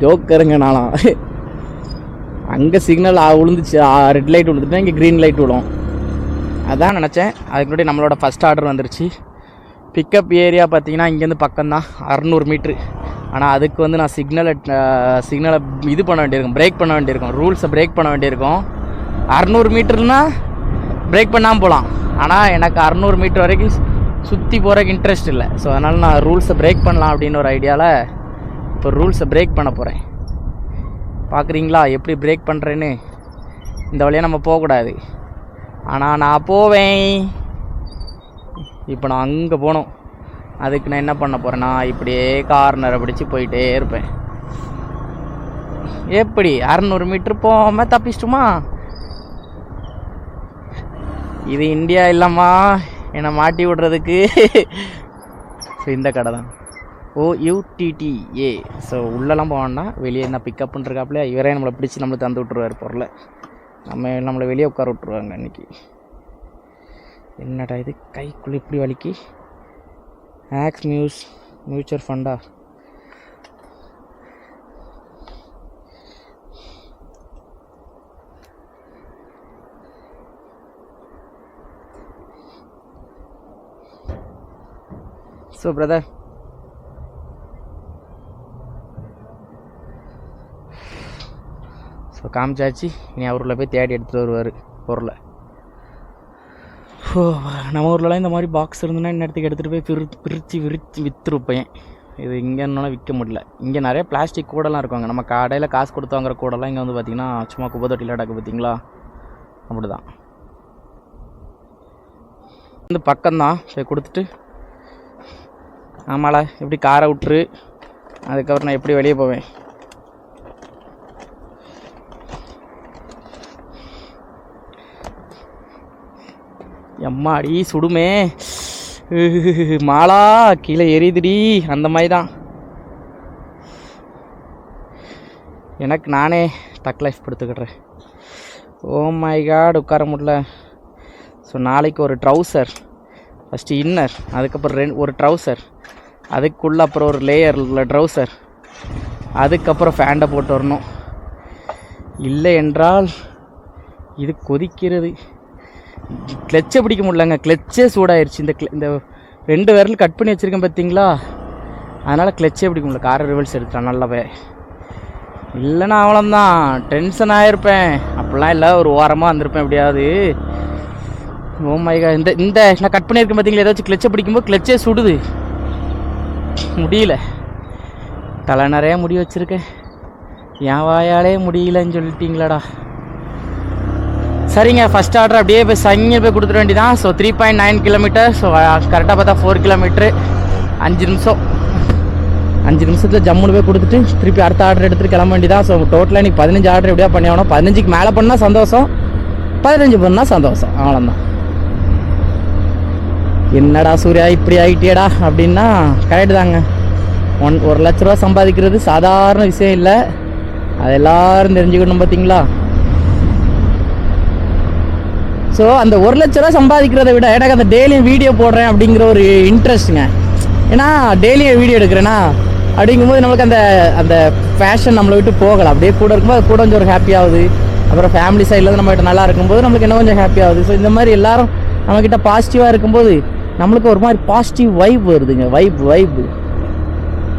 S3: ஜோக்கருங்க நானும். அங்கே சிக்னல் விழுந்துச்சு, ரெட் லைட் விழுந்துட்டுனா இங்கே க்ரீன் லைட் விழும். அதான் நினச்சேன். அதுக்கு முன்னாடி நம்மளோட ஃபஸ்ட் ஆர்டர் வந்துருச்சு. பிக்கப் ஏரியா பார்த்தீங்கன்னா இங்கேருந்து பக்கம்தான், 600 மீட்ரு. ஆனால் அதுக்கு வந்து நான் சிக்னலை இது பண்ண வேண்டியிருக்கும், பிரேக் பண்ண வேண்டியிருக்கும், ரூல்ஸை பிரேக் பண்ண வேண்டியிருக்கும். 600 மீட்டர்னால் பிரேக் பண்ணாமல் போகலாம். ஆனால் எனக்கு 600 மீட்டர் வரைக்கும் சுற்றி போகிறதுக்கு இன்ட்ரெஸ்ட் இல்லை. ஸோ அதனால் நான் ரூல்ஸை பிரேக் பண்ணலாம் அப்படின்னு ஒரு ஐடியாவில் இப்போ ரூல்ஸை பிரேக் பண்ண போகிறேன். பார்க்குறீங்களா எப்படி பிரேக் பண்ணுறேன்னு? இந்த வழியாக நம்ம போகக்கூடாது, ஆனால் நான் போவேன். இப்போ நான் அங்கே போகணும். அதுக்கு நான் என்ன பண்ண போகிறேன்னா இப்படியே கார்னரை பிடிச்சி போயிட்டே இருப்பேன். எப்படி 600 மீட்ரு போகாம தப்பிச்சிட்டுமா? இது இந்தியா இல்லைம்மா என்னை மாட்டி விடுறதுக்கு. ஸோ இந்த கடை தான் OUTTA. ஸோ உள்ளெல்லாம் போவான்னா வெளியே என்ன பிக்கப் பண்ணுறாப்புல இவரே நம்மளை பிடிச்சி நம்மளுக்கு தந்து விட்ருவார் பொருளை. நம்மளை வெளியே உட்கார விட்ருவாங்க அன்றைக்கி. என்னடா இது கைக்குள்ளே இப்படி வலிக்கு? ஆக்ஸ் மியூச்சுவல் ஃபண்டா? ஸோ பிரதர், ஸோ காமிச்சாச்சு. இனி அவரில் போய் தேடி எடுத்துகிட்டு வருவார் பொருளை. நம்ம ஊர்லலாம் இந்த மாதிரி பாக்ஸ் இருந்துன்னா இன்னத்துக்கு எடுத்துகிட்டு போய் விரித்து விற்றுருப்பேன். இது இங்கேன்னா விற்க முடியல. இங்கே நிறைய பிளாஸ்டிக் கூடலாம் இருக்குவாங்க. நம்ம கடையில் காசு கொடுத்து வாங்குற கூடலாம் இங்கே வந்து பார்த்திங்கன்னா சும்மா குப்பை தொட்டியில் அடக்கு பார்த்தீங்களா, அப்படி தான். இந்த பக்கம்தான் போய் கொடுத்துட்டு, ஆமாடா எப்படி காரை விட்டுரு, அதுக்கப்புறம் நான் எப்படி வெளியே போவேன். எம்மாடி சுடுமே, மாலா கீழே எரியுதுடி, அந்த மாதிரி தான் எனக்கு. நானே டக் லைஃப் படுத்துக்கிடுறேன். ஓ மை காட், உட்கார முடியல. ஸோ நாளைக்கு ஒரு ட்ரௌசர், ஃபஸ்ட்டு இன்னர், அதுக்கப்புறம் ஒரு ட்ரௌசர், அதுக்குள்ளே அப்புறம் ஒரு லேயர் ட்ரௌசர், அதுக்கப்புறம் ஃபேண்டை போட்டு வரணும். இல்லை என்றால் இது கொதிக்கிறது. கிளச்சை பிடிக்க முடியலங்க, கிளச்சே சூடாயிருச்சு. இந்த 2 விரல் கட் பண்ணி வச்சுருக்கேன் பார்த்தீங்களா, அதனால் கிளச்சே பிடிக்க முடியல. காரை ரிவல்ஸ் எடுத்துட்டான் நல்லாவே. இல்லைன்னா அவ்வளோந்தான், டென்ஷன் ஆகிருப்பேன். அப்படிலாம் இல்லை, ஒரு ஓரமாக வந்திருப்பேன் எப்படியாவது. ஓ மை காட், இந்த நான் கட் பண்ணியிருக்கேன் பார்த்தீங்களா, ஏதாச்சும் கிளச்சை பிடிக்கும்போது கிளச்சே சுடுது, முடியல. தலை நிறையா முடி வச்சுருக்கேன், என் வாயாலே முடியலன்னு சொல்லிட்டீங்களாடா. சரிங்க, ஃபஸ்ட் ஆர்டர் அப்படியே போய் சங்கி போய் கொடுத்துட வேண்டியதான். So 3.9 kilometre. ஸோ கரெக்டாக பார்த்தா 4 கிலோமீட்ரு, 5 நிமிஷம். 5 நிமிஷத்தில் ஜம்முன்னு போய் கொடுத்துட்டு திருப்பி அடுத்த ஆர்டர் எடுத்துகிட்டு கிளம்ப வேண்டியதான். ஸோ டோட்டலாக இன்றைக்கி 15 ஆர்டர் எப்படியா பண்ணி ஆகணும். 15க்கு மேலே பண்ணால் சந்தோஷம், 15 பண்ணால் சந்தோஷம், அவ்வளோதான். என்னடா சூர்யா இப்படி ஆகிட்டியடா அப்படின்னா கரெக்டு தாங்க. 1 லட்ச ரூபா சம்பாதிக்கிறது சாதாரண விஷயம் இல்லை, அது எல்லோரும் தெரிஞ்சுக்கணும் பார்த்தீங்களா. ஸோ அந்த 1 லட்ச ரூபா சம்பாதிக்கிறத விட எனக்கு அந்த டெய்லியும் வீடியோ போடுறேன் அப்படிங்கிற ஒரு இன்ட்ரெஸ்ட்டுங்க. ஏன்னா டெய்லியும் வீடியோ எடுக்கிறேன்னா அப்படிங்கும்போது நம்மளுக்கு அந்த ஃபேஷன் நம்மளை விட்டு போகலை. அப்படியே கூட இருக்கும்போது அது கூட கொஞ்சம் ஒரு ஹாப்பியாகுது. அப்புறம் ஃபேமிலி சைடில் நம்மகிட்ட நல்லா இருக்கும்போது நம்மளுக்கு இன்னும் கொஞ்சம் ஹாப்பியாகுது. ஸோ இந்த மாதிரி எல்லோரும் நம்மக்கிட்ட பாசிட்டிவாக இருக்கும்போது நம்மளுக்கு ஒரு மாதிரி பாசிட்டிவ் வைப் வருதுங்க. வைப்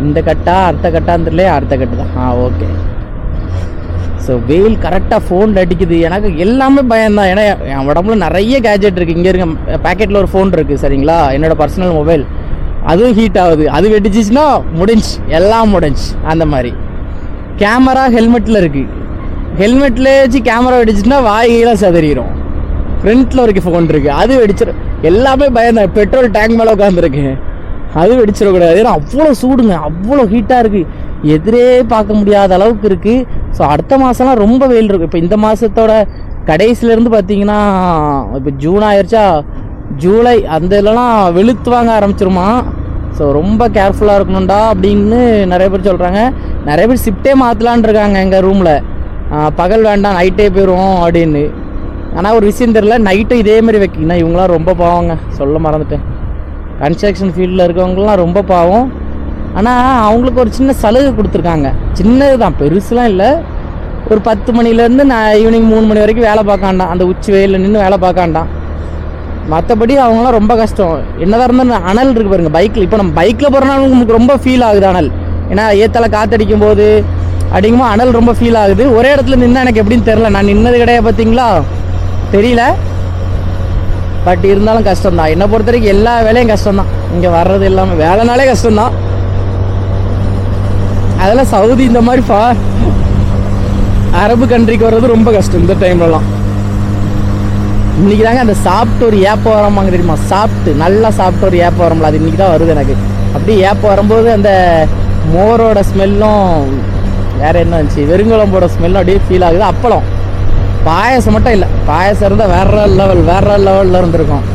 S3: இந்த கட்டா அடுத்த கட்டான்னு தெரியல, அடுத்த கட்டு தான். ஓகே. ஸோ வெயில் கரெக்டாக ஃபோனில் அடிக்குது. எனக்கு எல்லாமே பயம்தான். ஏன்னா என் உடம்புல நிறைய கேஜெட் இருக்குது. இங்கே இருக்க பேக்கெட்டில் ஒரு ஃபோன் இருக்குது சரிங்களா, என்னோடய பர்சனல் மொபைல். அதுவும் ஹீட் ஆகுது. அது வெடிச்சிச்சுன்னா முடிஞ்சு, எல்லாம் முடிஞ்சு. அந்த மாதிரி கேமரா ஹெல்மெட்டில் இருக்குது. ஹெல்மெட்டில் வச்சு கேமரா வெடிச்சுன்னா வாயிலாம் சதறிடும். ஃப்ரண்ட்டில் ஒரு ஃபோன் இருக்குது, அது வெடிச்சிடும். எல்லாமே பயம்தான். பெட்ரோல் டேங்க் மேலே உட்காந்துருக்கு, அது வெடிச்சிடக்கூடாது. ஏன்னா அவ்வளோ சூடுங்க, அவ்வளோ ஹீட்டாக இருக்குது, எதிரே பார்க்க முடியாத அளவுக்கு இருக்குது. ஸோ அடுத்த மாதம்லாம் ரொம்ப வெயில் இருக்கும். இப்போ இந்த மாதத்தோட கடைசிலேருந்து பார்த்தீங்கன்னா இப்போ ஜூன் ஆயிடுச்சா, ஜூலை அந்த இதெல்லாம் வெளுத்து வாங்க ஆரம்பிச்சிருமா. ஸோ ரொம்ப கேர்ஃபுல்லாக இருக்கணும்டா அப்படின்னு நிறைய பேர் சொல்கிறாங்க. நிறைய பேர் ஷிஃப்ட்டே மாற்றலான் இருக்காங்க எங்கள் ரூமில். பகல் வேண்டாம் நைட்டே போயிடுவோம் அப்படின்னு. ஆனால் ஒரு விஷயம் தெரியல, நைட்டும் இதேமாரி வைக்கிங்கன்னா இவங்களாம் ரொம்ப பாவங்க, சொல்ல மறந்துட்டேன். கன்ஸ்ட்ரக்ஷன் ஃபீல்டில் இருக்கவங்களாம் ரொம்ப பாவம். ஆனால் அவங்களுக்கு ஒரு சின்ன சலுகை கொடுத்துருக்காங்க. சின்னது தான், பெருசுலாம் இல்லை. ஒரு 10 மணிலேருந்து நான் ஈவினிங் 3 மணி வரைக்கும் வேலை பார்க்காண்டான், அந்த உச்சி வெயிலில் நின்று வேலை பார்க்காண்டான். மற்றபடி அவங்களாம் ரொம்ப கஷ்டம். என்னதான் இருந்தால் அனல் இருக்குது பாருங்க பைக்கில். இப்போ நம்ம பைக்கில் போகிறனால நமக்கு ரொம்ப ஃபீல் ஆகுது அனல். ஏன்னா ஏத்தலை காற்றடிக்கும் போது அப்படிங்கும்போது அனல் ரொம்ப ஃபீல் ஆகுது. ஒரே இடத்துல நின்னா எனக்கு எப்படின்னு தெரில, நான் நின்னது கிடையாது பார்த்தீங்களா, தெரியல. பட் இருந்தாலும் கஷ்டம்தான். என்னை பொறுத்த வரைக்கும் எல்லா வேலையும் கஷ்டம்தான். இங்கே வர்றது எல்லாமே வேலைனாலே கஷ்டம்தான். அதெல்லாம் சவுதி இந்த மாதிரி அரபு கண்ட்ரிக்கு வர்றது ரொம்ப கஷ்டம் இந்த டைம்லலாம். இன்றைக்கி தாங்க அந்த சாப்பிட்டு ஒரு ஏப்ப வரமாங்க தெரியுமா, நல்லா சாப்பிட்டு ஒரு ஏப்ப வரம்ல, அது இன்றைக்கி தான் வருது எனக்கு. அப்படியே ஏப்ப வரும்போது அந்த மோரோட ஸ்மெல்லும் வேறு என்ன இருந்துச்சு, வெறுங்குழம்போட ஸ்மெல் அப்படியே ஃபீல் ஆகுது. அப்பளம், பாயசம் மட்டும் இல்லை, பாயசம் இருந்தால் வேற லெவலில் இருந்திருக்கும்.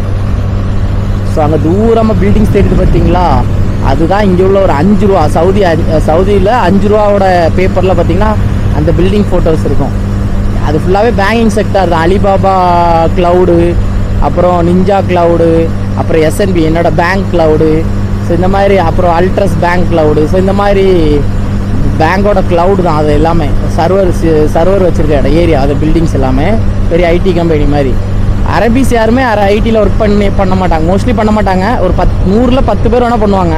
S3: ஸோ அங்கே தூரமாக பில்டிங்ஸ் தெரியுது பார்த்தீங்களா, அதுதான் இங்கே உள்ள ஒரு 5 ரூபா சவுதியில் 5 ரூபாவோட பேப்பரில் பார்த்தீங்கன்னா அந்த பில்டிங் ஃபோட்டோஸ் இருக்கும். அது ஃபுல்லாகவே பேங்கிங் செக்டார் தான். அலிபாபா க்ளவுடு, அப்புறம் நிஞ்சா க்ளவுடு, அப்புறம் எஸ்என்பி என்னோட பேங்க் க்ளவுடு, ஸோ இந்த மாதிரி, அப்புறம் அல்ட்ரஸ் பேங்க் க்ளவுடு, ஸோ இந்த மாதிரி பேங்கோட க்ளவுடு தான் அது எல்லாமே. சர்வர் வச்சுருக்க இடம் ஏரியா, அது பில்டிங்ஸ் எல்லாமே பெரிய ஐடி கம்பெனி மாதிரி. அரபிஸ் யாருமே ஐடியில் ஒர்க் பண்ண மாட்டாங்க, மோஸ்ட்லி பண்ண மாட்டாங்க. ஒரு 100ல் 10 பேர் வேணால் பண்ணுவாங்க.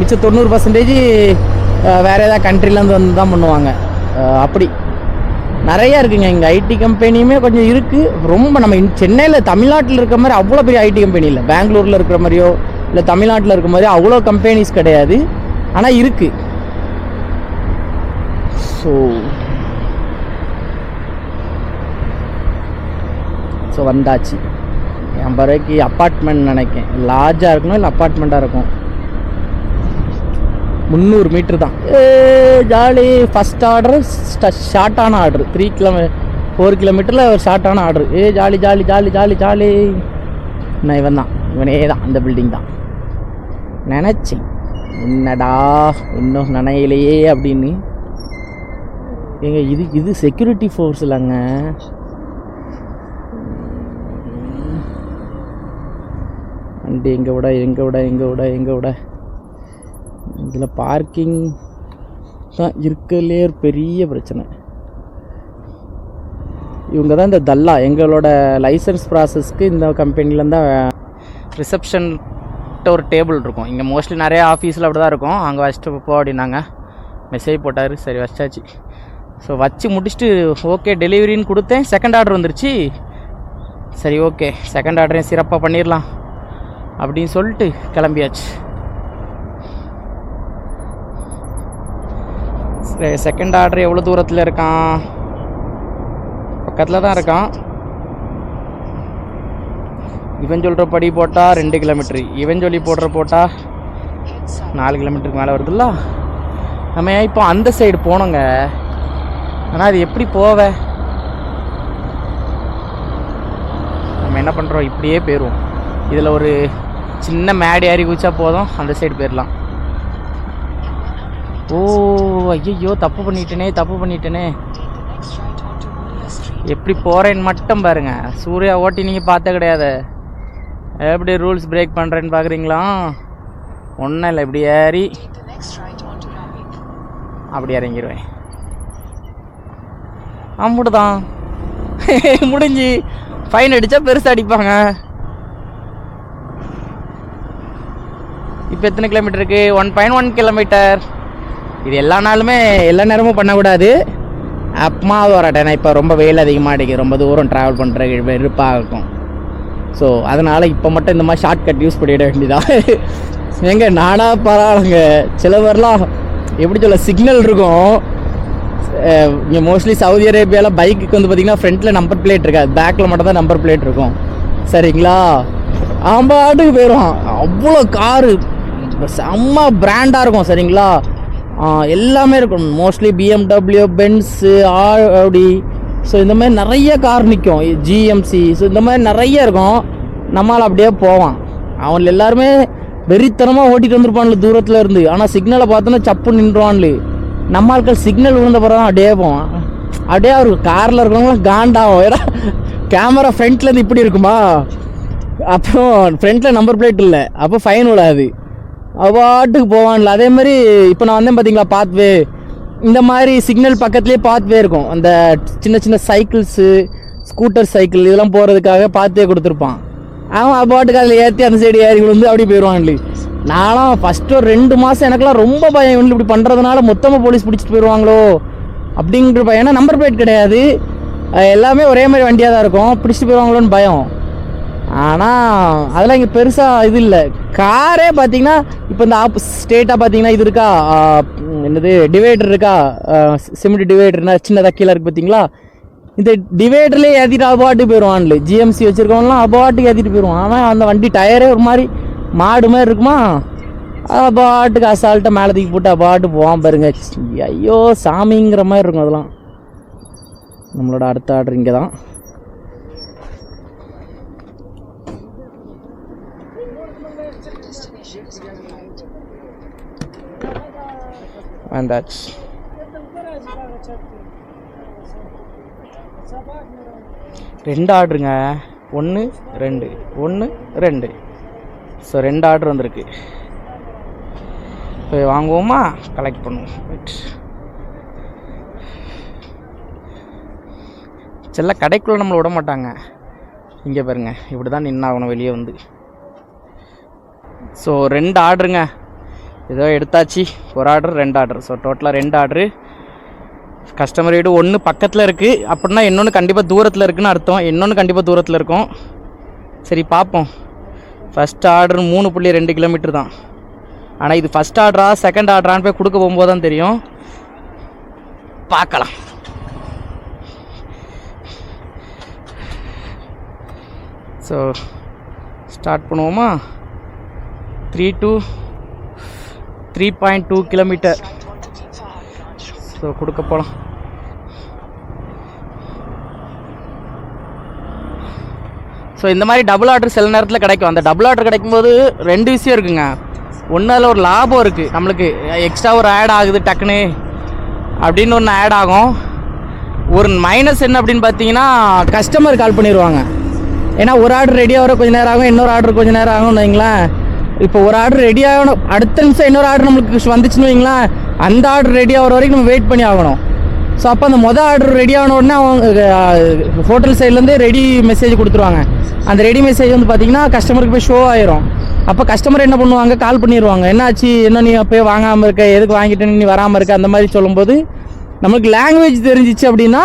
S3: மிச்சம் 90% வேறு ஏதாவது கண்ட்ரிலேருந்து வந்து தான் பண்ணுவாங்க. அப்படி நிறையா இருக்குங்க இங்கே. ஐடி கம்பெனியுமே கொஞ்சம் இருக்குது. ரொம்ப நம்ம சென்னையில் தமிழ்நாட்டில் இருக்கிற மாதிரி அவ்வளோ பெரிய ஐடி கம்பெனி இல்லை. பெங்களூரில் இருக்கிற மாதிரியோ இல்லை தமிழ்நாட்டில் இருக்கிற மாதிரியோ அவ்வளோ கம்பெனிஸ் கிடையாது, ஆனால் இருக்குது. ஸோ வந்தாச்சு. என் பிறகு அப்பார்ட்மெண்ட் நினைக்கேன், லார்ஜாக இருக்கணும் இல்லை அப்பார்ட்மெண்ட்டாக இருக்கும். 300 மீட்ரு தான். ஜாலி. ஃபஸ்ட் ஆர்டர் ஷார்ட்டான ஆர்டர், 4 கிலோமீட்டரில் ஒரு ஷார்ட்டான order. Jolly jolly jolly jolly jolly. நான் இவனே தான், அந்த பில்டிங் தான். நினச்சேன் என்னடா இன்னும் நினையிலையே அப்படின்னு. ஏங்க இது செக்யூரிட்டி ஃபோர்ஸ் இல்லைங்க, வண்டி எங்கே விட இதில் பார்க்கிங் தான் இருக்கிறதுலே ஒரு பெரிய பிரச்சனை. இவங்க தான் இந்த தல்லா, எங்களோட லைசன்ஸ் ப்ராசஸ்க்கு இந்த கம்பெனிலேருந்து தான் ரிசப்ஷன்கிட்ட ஒரு டேபிள் இருக்கும். இங்கே மோஸ்ட்லி நிறையா ஆஃபீஸில் அப்படி தான் இருக்கும். அங்கே வச்சுட்டு போ அப்படின்னாங்க, மெசேஜ் போட்டார். சரி வச்சாச்சு. ஸோ வச்சு முடிச்சுட்டு ஓகே டெலிவரின்னு கொடுத்தேன். செகண்ட் ஆர்டர் வந்துருச்சு. சரி ஓகே, செகண்ட் ஆர்டரையும் சிறப்பாக பண்ணிடலாம் அப்படின்னு சொல்லிட்டு கிளம்பியாச்சு. சரி, செகண்ட் ஆர்டர் எவ்வளோ தூரத்தில் இருக்கான்? பக்கத்தில் தான் இருக்கான். இவன் சொல்கிற படி போட்டால் 2 கிலோமீட்ரு, இவன் சொல்லி போட்டால் 4 கிலோமீட்டருக்கு மேலே வருதுல்ல. நம்ம இப்போ அந்த சைடு போனோங்க, ஆனால் அது எப்படி போவ? நம்ம என்ன பண்ணுறோம், இப்படியே போயிடுவோம். இதில் ஒரு சின்ன மேடு ஏறி குதிச்சா போதும், அந்த சைடு போயிடலாம். ஓ ஐயோ, தப்பு பண்ணிட்டேனே. எப்படி போகிறேன்னு மட்டும் பாருங்க. சூர்யா ஓட்டி நீங்கள் பார்த்த கிடையாது, எப்படி ரூல்ஸ் பிரேக் பண்ணுறேன்னு பார்க்குறீங்களா? ஒன்றும் இல்லை, இப்படி ஏறி அப்படி இறங்கிடுவேன். அம்புட்டுதான் முடிஞ்சு. ஃபைன் அடித்தா பெருசாக அடிப்பாங்க. இப்போ எத்தனை கிலோமீட்டர் இருக்குது? 1.1 கிலோமீட்டர். இது எல்லா நாளுமே எல்லா நேரமும் பண்ணக்கூடாது. அப்பமாவது வரட்டேன். ஏன்னா இப்போ ரொம்ப வெயில் அதிகமாக அடிக்குது, ரொம்ப தூரம் ட்ராவல் பண்ணுற வெறுப்பாக இருக்கும். ஸோ அதனால் இப்போ மட்டும் இந்த மாதிரி ஷார்ட்கட் யூஸ் பண்ணிட வேண்டியதான். எங்க நானாக பரவாயில்லைங்க. சில பேர்லாம் எப்படி சொல்ல, சிக்னல் இருக்கும். இங்கே மோஸ்ட்லி சவுதி அரேபியாவில் பைக்குக்கு வந்து பார்த்திங்கன்னா ஃப்ரண்ட்டில் நம்பர் பிளேட் இருக்காது, பேக்கில் மட்டும் தான் நம்பர் பிளேட் இருக்கும். சரிங்களா? ஆம்பாட்டுக்கு போயிடும். அவ்வளோ காரு செம்ம பிராண்டாக இருக்கும். சரிங்களா? எல்லாமே இருக்கும். மோஸ்ட்லி BMW, பென்ஸு, ஆடி, ஸோ இந்த மாதிரி நிறைய கார் நிற்கும். GMC, ஸோ இந்த மாதிரி நிறைய இருக்கும். நம்மளால் அப்படியே போவான். அவன் எல்லாருமே வெறித்தனமாக ஓட்டிகிட்டு வந்துருப்பான்ல தூரத்தில் இருந்து. ஆனால் சிக்னலை பார்த்தோன்னா சப்பு நின்றுவான்ல. நம்ம ஆட்கள் சிக்னல் விழுந்த பிறகு தான் அப்படியே போவான். அப்படியே அவர் காரில் இருக்கிறவங்களாம் காண்டாகும். ஏன்னா கேமரா ஃப்ரண்ட்லேருந்து இப்படி இருக்குமா, அப்புறம் ஃப்ரண்ட்டில் நம்பர் பிளேட் இல்லை, அப்போ ஃபைன் விடாது. அவாட்டுக்கு போவான்ல. அதே மாதிரி இப்போ நான் வந்தேன் பார்த்தீங்களா பாத்வே, இந்த மாதிரி சிக்னல் பக்கத்துலேயே பாத்வே இருக்கும். அந்த சின்ன சின்ன சைக்கிள்ஸு, ஸ்கூட்டர் சைக்கிள் இதெல்லாம் போகிறதுக்காக பாத்வே கொடுத்துருப்பான். அவன் அப்பாட்டுக்கு அதில் ஏற்றி அந்த சைடு ஏறி விழுந்து அப்படி போயிடுவான்ல. நானும் ஃபஸ்ட்டு ஒரு 2 மாதம் எனக்குலாம் ரொம்ப பயம். இவங்க இப்படி பண்ணுறதுனால மொத்தமாக போலீஸ் பிடிச்சிட்டு போயிடுவாங்களோ அப்படிங்கிற பயம். ஏன்னா நம்பர் பிளேட் கிடையாது, எல்லாமே ஒரே மாதிரி வண்டியாக தான் இருக்கும், பிடிச்சிட்டு போயிடுவாங்களோன்னு பயம். ஆனால் அதெல்லாம் இங்கே பெருசாக இது இல்லை. காரே பார்த்தீங்கன்னா இப்போ இந்த ஸ்டேட்டாக பார்த்தீங்கன்னா இது இருக்கா, என்னது டிவைடர் இருக்கா, சிமெண்ட் டிவைடர்னா சின்னதாக கீழே இருக்குது பார்த்தீங்களா, இந்த டிவைடர்லேயே ஏற்றிட்டு அபாட்டுக்கு போயிடுவான்ல. GMC வச்சுருக்கவங்களாம் அபாட்டுக்கு ஏற்றிட்டு போயிடுவான். ஆனால் அந்த வண்டி டயரே ஒரு மாதிரி மாடு மாதிரி இருக்குமா, பாட்டுக்கு அசால்ட்டாக மேலே தூக்கி போட்டு பாட்டு போவான் பாருங்க. ஐயோ சாமிங்கிற மாதிரி இருக்கும் அதெல்லாம். நம்மளோட அடுத்த ஆர்டர் இங்கே தான். வந்தாச்சு. ரெண்டு ஆர்டருங்க, 1 2 1 2. ஸோ 2 ஆர்டர் வந்திருக்கு. போய் வாங்குவோமா, கலெக்ட் பண்ணுவோம். ரைட். செல்ல கடைக்குள்ளே நம்மளை விட மாட்டாங்க. இங்கே பாருங்க, இப்படி தான் நின்னாகணும் வெளியே வந்து. ஸோ 2 ஆர்டருங்க, ஏதோ எடுத்தாச்சு. ஒரு ஆர்டர் 2 ஆர்டர். ஸோ டோட்டலாக 2 ஆர்டரு. கஸ்டமர் வீடு 1 பக்கத்தில் இருக்குது அப்படின்னா இன்னொன்று கண்டிப்பாக தூரத்தில் இருக்குதுன்னு அர்த்தம். இன்னொன்று கண்டிப்பாக தூரத்தில் இருக்கும். சரி பார்ப்போம். ஃபஸ்ட் ஆர்டர் 3.2 கிலோமீட்டர் தான். ஆனால் இது ஃபஸ்ட் ஆர்டரா செகண்ட் ஆர்டரான்னு போய் கொடுக்க போகும்போது தான் தெரியும். பார்க்கலாம். ஸோ ஸ்டார்ட் பண்ணுவோமா. 3.2 கிலோமீட்டர். ஸோ கொடுக்க போகலாம். ஸோ இந்த மாதிரி டபுள் ஆர்டர் சில நேரத்தில் கிடைக்கும். அந்த டபுள் ஆர்டர் கிடைக்கும்போது 2 விஷயம் இருக்குங்க. ஒன்று அதில் ஒரு லாபம் இருக்குது, நம்மளுக்கு எக்ஸ்ட்ரா ஒரு ஆட் ஆகுது டக்குன்னு அப்படின்னு ஒன்று ஆட் ஆகும். ஒரு மைனஸ் என்ன அப்படின்னு பார்த்தீங்கன்னா, கஸ்டமர் கால் பண்ணிடுவாங்க. ஏன்னா ஒரு ஆர்டர் ரெடி ஆகிற கொஞ்சம் நேரம் ஆகும், இன்னொரு ஆர்டர் கொஞ்சம் நேரம் ஆகும்னு வைங்களேன். இப்போ ஒரு ஆர்டர் ரெடி ஆகணும், அடுத்த நிமிஷம் இன்னொரு ஆர்டர் நம்மளுக்கு வந்துச்சுன்னு வைங்களேன், அந்த ஆர்டர் ரெடி ஆகிற வரைக்கும் நம்ம வெயிட் பண்ணி ஆகணும். ஸோ அப்போ அந்த மொதல் ஆர்டர் ரெடி ஆன உடனே அவங்க ஹோட்டல் சைட்லேருந்து ரெடி மெசேஜ் கொடுத்துருவாங்க. அந்த ரெடி மெசேஜ் வந்து பார்த்திங்கன்னா கஸ்டமருக்கு போய் ஷோ ஆயிரும். அப்போ கஸ்டமர் என்ன பண்ணுவாங்க, கால் பண்ணிடுவாங்க. என்னாச்சு, என்ன நீ அப்போயே வாங்காமல் இருக்க, எதுக்கு வாங்கிட்டேன்னு நீ வராமல் இருக்க, அந்த மாதிரி சொல்லும்போது நம்மளுக்கு லாங்குவேஜ் தெரிஞ்சிச்சு அப்படின்னா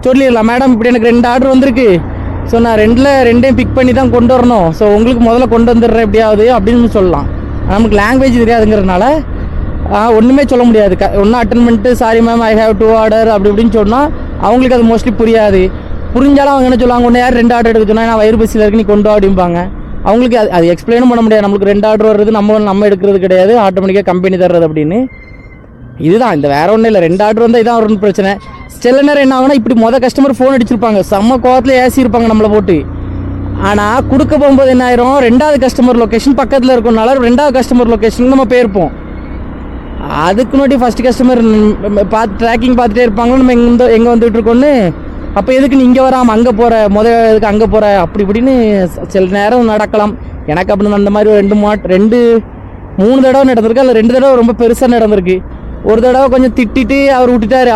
S3: சொல்லிடலாம், மேடம் இப்படி எனக்கு 2 ஆர்டர் வந்திருக்கு. ஸோ நான் 2டையும் பிக் பண்ணி தான் கொண்டு வரணும். ஸோ உங்களுக்கு முதல்ல கொண்டு வந்துடுறேன் எப்படியாவது அப்படின்னு சொல்லலாம். நமக்கு லாங்குவேஜ் தெரியாதுங்கிறதுனால ஒன்றுமே சொல்ல முடியாது. ஒன்றும் அட்டன் பண்ணிட்டு sorry ma'am I have 2 order அப்படி இப்படின்னு சொன்னால் அவங்களுக்கு அது மோஸ்ட்லி புரியாது. புரிஞ்சாலும் அவங்க என்ன சொல்லுவாங்க, ஒன்று யார் 2 ஆர்டர் எடுக்க சொன்னால் நான் வயிறு பசியில் இருக்கு நீ கொண்டு அப்படிம்பாங்க. அவங்களுக்கு அது எக்ஸ்பிளைனும் பண்ண முடியாது. நம்மளுக்கு 2 ஆர்டர் வர்றது நம்ம எடுக்கிறது கிடையாது, ஆட்டோமேட்டிக்காக கம்பெனி தர்றது அப்படின்னு. இதுதான், இந்த வேற ஒன்றும் இல்லை. 2 ஆர்டர் வந்தால் இதான் ஒரு பிரச்சனை. சில நேரம் என்ன ஆகுனா, இப்படி கஸ்டமர் ஃபோன் அடிச்சிருப்பாங்க, செம்ம கோவத்தில் ஏசியிருப்பாங்க நம்மளை போட்டு. ஆனால் கொடுக்க போகும்போது என்ன ஆயிரும், 2வது கஸ்டமர் லொக்கேஷன் பக்கத்தில் இருக்கனால 2வது கஸ்டமர் லொக்கேஷனுக்கு நம்ம போயிருப்போம். அதுக்கு முன்னாடி ஃபஸ்ட் கஸ்டமர் ட்ராக்கிங் பார்த்துட்டே இருப்பாங்க, நம்ம எங்கே வந்துட்டு இருக்கோன்னு. அப்போ எதுக்கு நீ இங்கே வராமல் அங்கே போகிற, எதுக்கு அங்கே போகிற அப்படி இப்படின்னு சில நேரம் நடக்கலாம். எனக்கு அப்படி அந்த மாதிரி 2-3 தடவை நடந்திருக்கு. அதில் 2 தடவை ரொம்ப பெருசாக நடந்திருக்கு. ஒரு தடவை கொஞ்சம் திட்டிட்டு அவர் விட்டுட்டார்.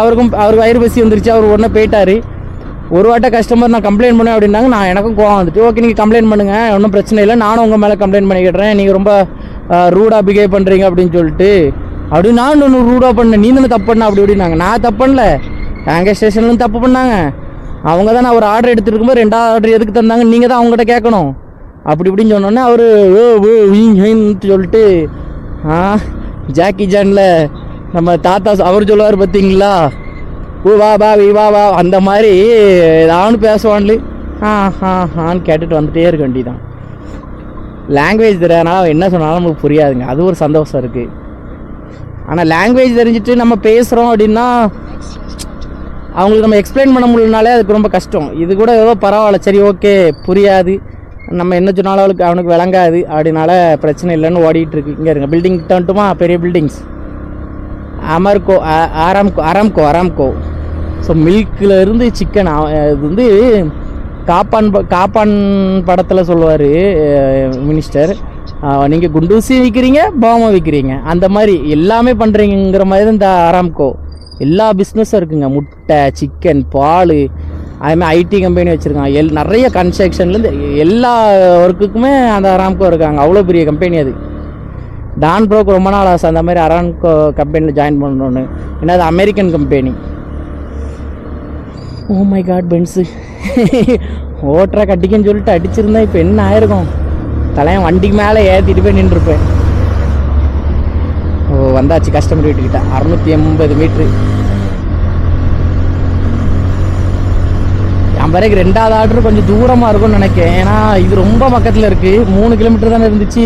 S3: அவர் வயிறு பசி வந்துருச்சு, அவர் உடனே போயிட்டார். ஒரு வாட்டை கஸ்டமர் நான் கம்ப்ளைண்ட் பண்ணேன் அப்படின்னாங்க. எனக்கும் கோவம் வந்துட்டு, ஓகே நீங்கள் கம்ப்ளைண்ட் பண்ணுங்கள், ஒன்றும் பிரச்சனை இல்லை, நானும் உங்கள் மேலே கம்ப்ளைண்ட் பண்ணிக்கிடுறேன், நீங்கள் ரொம்ப ரூடாக பிஹேவ் பண்ணுறீங்க அப்படின்னு சொல்லிட்டு. அப்படி நான் ஒன்று ரூடாக பண்ணேன், நீ தானே தப்பு பண்ண அப்படி இப்படின்னாங்க. நான் தப்பு பண்ணல, எங்கள் ஸ்டேஷன்லேருந்து தப்பு பண்ணாங்க. அவங்க தான் நான் ஒரு ஆர்டர் எடுத்துருக்கும்போது 2வது ஆர்டர் எதுக்கு தந்தாங்க நீங்கள் தான் அவங்ககிட்ட கேட்கணும் அப்படி இப்படின்னு சொன்னோன்னே அவர் சொல்லிட்டு ஜாக்கி ஜானில் நம்ம தாத்தா அவர் சொல்லுவார் பார்த்தீங்களா, ஓ வா வா வா வா அந்த மாதிரி ஏதாவனு பேசுவான்லு ஆன்னு கேட்டுட்டு வந்துட்டே இருக்க வேண்டியதான். லாங்குவேஜ் தெரியாதனால அவன் என்ன சொன்னாலும் நமக்கு புரியாதுங்க, அது ஒரு சந்தோஷம் இருக்குது. ஆனால் லாங்குவேஜ் தெரிஞ்சுட்டு நம்ம பேசுகிறோம் அப்படின்னா அவங்களுக்கு நம்ம எக்ஸ்பிளைன் பண்ண முடியலனாலே அதுக்கு ரொம்ப கஷ்டம். இது கூட ஏதோ பரவாயில்ல, சரி ஓகே புரியாது, நம்ம என்ன சொன்னாலும் அவனுக்கு விளங்காது அப்படின்னால பிரச்சனை இல்லைன்னு ஓடிட்டு இருக்கு. இங்கே இருங்க, பில்டிங் தந்துட்டுமா, பெரிய பில்டிங்ஸ். அராம்கோ. ஸோ மில்கில் இருந்து சிக்கன். இது வந்து காப்பான் படத்தில் சொல்லுவார் மினிஸ்டர், நீங்கள் குண்டூசி விற்கிறீங்க, பாமா விற்கிறீங்க, அந்த மாதிரி எல்லாமே பண்ணுறீங்கிற மாதிரி தான் இந்த அராம்கோ. எல்லா பிஸ்னஸும் இருக்குங்க, முட்டை, சிக்கன், பால், அதுமாதிரி ஐடி கம்பெனி வச்சுருக்காங்க. நிறைய கன்ஸ்ட்ரக்ஷன்லேருந்து எல்லா ஒர்க்குக்குமே அந்த அராம்கோ இருக்காங்க. அவ்வளோ பெரிய கம்பெனி அது. டான் ப்ரோக்கு ரொம்ப நாள் ஆசை அந்த மாதிரி அராம்கோ கம்பெனியில் ஜாயின் பண்ணணுன்னு. ஏன்னா அது American company. Oh my god, Benz ஓட்டுறா கட்டிக்கன்னு சொல்லிட்டு அடிச்சிருந்தா இப்போ என்ன ஆயிருக்கும், தலையன் வண்டிக்கு மேலே ஏற்றிட்டு போய் நின்றுருப்பேன். ஓ வந்தாச்சு கஸ்டமர் வீட்டுக்கிட்ட. 680 மீட்ரு. என் பிறகு 2வது ஆர்டர் கொஞ்சம் தூரமாக இருக்கும்னு நினைக்கிறேன். ஏன்னா இது ரொம்ப பக்கத்தில் இருக்குது. 3 கிலோமீட்டர் தானே இருந்துச்சு,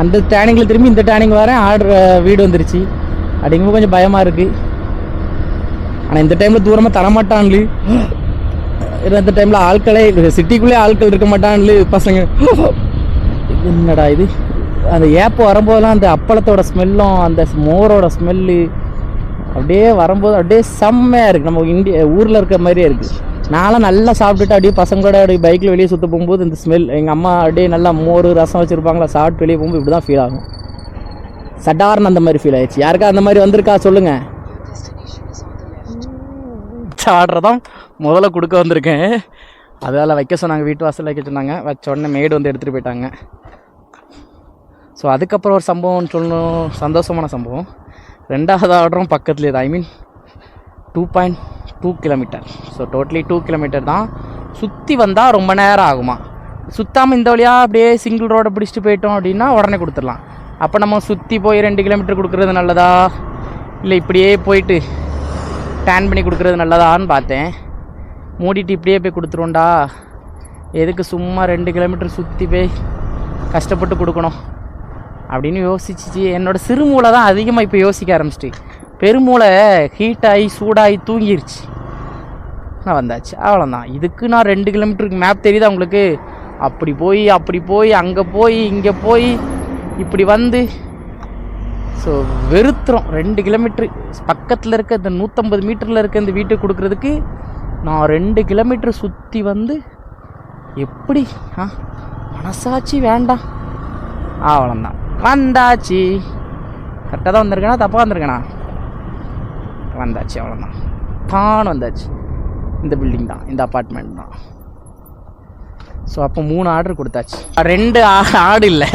S3: அந்த டேனிங்கில் திரும்பி இந்த டேனிங் வரேன், ஆர்டர் வீடு வந்துருச்சு. அப்படிங்கும்போது கொஞ்சம் பயமாக இருக்குது. ஆனால் இந்த டைமில் தூரமாக தரமாட்டான்லு, இந்த டைமில் ஆட்களே சிட்டிக்குள்ளே ஆட்கள் இருக்க மாட்டான்லு பசங்க. என்னடா இது, அந்த ஏப்போ வரும்போதெல்லாம் அந்த அப்பளத்தோட ஸ்மெல்லும் அந்த மோரோட ஸ்மெல்லு அப்படியே வரும்போது அப்படியே செம்மையாக இருக்குது. நம்ம ஊரில் இருக்கிற மாதிரியே இருக்குது. நான்லாம் நல்லா சாப்பிட்டுட்டு அப்படியே பசங்களோட அப்படியே பைக்கில் வெளியே சுற்ற போகும்போது இந்த ஸ்மெல், எங்கள் அம்மா அப்படியே நல்லா மோர் ரசம் வச்சுருப்பாங்களா, சாப்பிட்டு வெளியே போகும்போது இப்படி தான் ஃபீல் ஆகும். சடார்னு அந்த மாதிரி ஃபீல் ஆயிடுச்சு. யாருக்கா அந்த மாதிரி வந்திருக்கா சொல்லுங்கள். ஆர்டர் தான் முதல்ல கொடுக்க வந்திருக்கேன். அதனால் வைக்க சொன்னாங்க, வீட்டு வாசலில் வைக்க சொன்னாங்க. வச்ச உடனே மேடு வந்து எடுத்துகிட்டு போயிட்டாங்க. ஸோ அதுக்கப்புறம் ஒரு சம்பவம் சொல்லணும், சந்தோஷமான சம்பவம். 2வது ஆர்டரும் பக்கத்துலேயே தான், ஐ மீன் 2.2 கிலோமீட்டர். ஸோ டோட்டலி 2 கிலோமீட்டர் தான். சுற்றி வந்தால் ரொம்ப நேரம் ஆகுமா, சுற்றாமல் இந்த வழியாக அப்படியே சிங்கிள் ரோடை பிடிச்சிட்டு போயிட்டோம் அப்படின்னா உடனே கொடுத்துடலாம். அப்போ நம்ம சுற்றி போய் 2 கிலோமீட்டர் கொடுக்குறது நல்லதா, இல்லை இப்படியே போயிட்டு டேன் பண்ணி கொடுக்குறது நல்லதான்னு பார்த்தேன். மூடிட்டு இப்படியே போய் கொடுத்துருவோண்டா, எதுக்கு சும்மா 2 கிலோமீட்டர் சுற்றி போய் கஷ்டப்பட்டு கொடுக்கணும் அப்படின்னு யோசிச்சு என்னோடய சிறுமூளை தான் அதிகமாக இப்போ யோசிக்க ஆரம்பிச்சிட்டு, பெருமூளை ஹீட்டாகி சூடாகி தூங்கிருச்சு. நான் வந்தாச்சு, அவ்வளோதான். இதுக்கு நான் 2 கிலோமீட்டருக்கு மேப் தெரியுதா உங்களுக்கு, அப்படி போய் அங்கே போய் இங்கே போய் இப்படி வந்து, ஸோ வெறுத்துறோம். 2 கிலோமீட்ரு பக்கத்தில் இருக்க இந்த 150 மீட்டரில் இருக்க இந்த வீட்டுக்கு கொடுக்குறதுக்கு நான் 2 கிலோமீட்டர் சுற்றி வந்து எப்படி மனசாட்சி வேண்டாம். அவ்வளோதான், வந்தாச்சு. கரெக்டாக தான் வந்திருக்கேனா தப்பாக வந்திருக்கேனா, வந்தாச்சு. அவ்வளோதான், தான் வந்தாச்சு. இந்த பில்டிங் தான், இந்த அப்பார்ட்மெண்ட் தான். ஸோ அப்போ 3 ஆர்டர் கொடுத்தாச்சு. 2 ஆர்டர் இல்லை,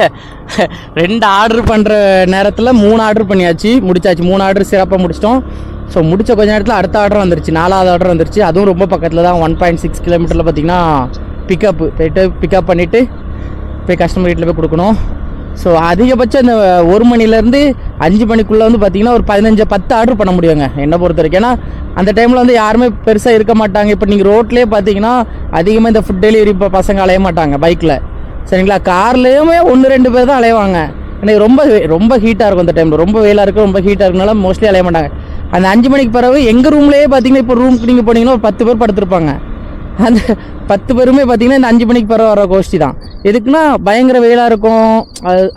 S3: 2 ஆர்டர் பண்ணுற நேரத்தில் 3 ஆர்டர் பண்ணியாச்சு, முடிச்சாச்சு. 3 ஆர்டர் சிறப்பாக முடிச்சிட்டோம். ஸோ முடித்த கொஞ்ச நேரத்தில் அடுத்த ஆர்டர் வந்துருச்சு, 4வது ஆர்டர் வந்துருச்சு. அதுவும் ரொம்ப பக்கத்தில் தான், 1.6 கிலோமீட்டரில் பார்த்திங்கன்னா பிக்கப்பு போய்ட்டு பிக்கப் பண்ணிவிட்டு போய் கஸ்டமர் வீட்டில் போய் கொடுக்கணும். ஸோ அதிகபட்சம் இந்த 1 மணிலேருந்து 5 மணிக்குள்ளே வந்து பார்த்திங்கன்னா ஒரு 15-10 ஆர்டர் பண்ண முடியுங்க என்னை பொறுத்த வரைக்கும். ஏன்னா அந்த டைமில் வந்து யாருமே பெருசாக இருக்க மாட்டாங்க. இப்போ நீங்கள் ரோட்லேயே பார்த்தீங்கன்னா அதிகமாக இந்த ஃபுட் டெலிவரி இப்போ பசங்க அலைய மாட்டாங்க பைக்கில், சரிங்களா. கார்லேயுமே 1-2 பேர் தான் அலைவாங்க. எனக்கு ரொம்ப ஹீட்டாக இருக்கும் அந்த டைமில், ரொம்ப வெயிலாக இருக்கும், ரொம்ப ஹீட்டாக இருக்கனால மோஸ்ட்லி அலைய மாட்டாங்க. அந்த 5 மணிக்கு பிறகு எங்கள் ரூம்லேயே பார்த்தீங்கன்னா இப்போ ரூமுக்கு நீங்கள் போனீங்கன்னா ஒரு 10 பேர் படுத்துருப்பாங்க. அந்த 10 பேருமே பார்த்தீங்கன்னா இந்த 5 மணிக்கு பிறகு வர கோஷ்டி தான். எதுக்குன்னா பயங்கர வெயிலாக இருக்கும்,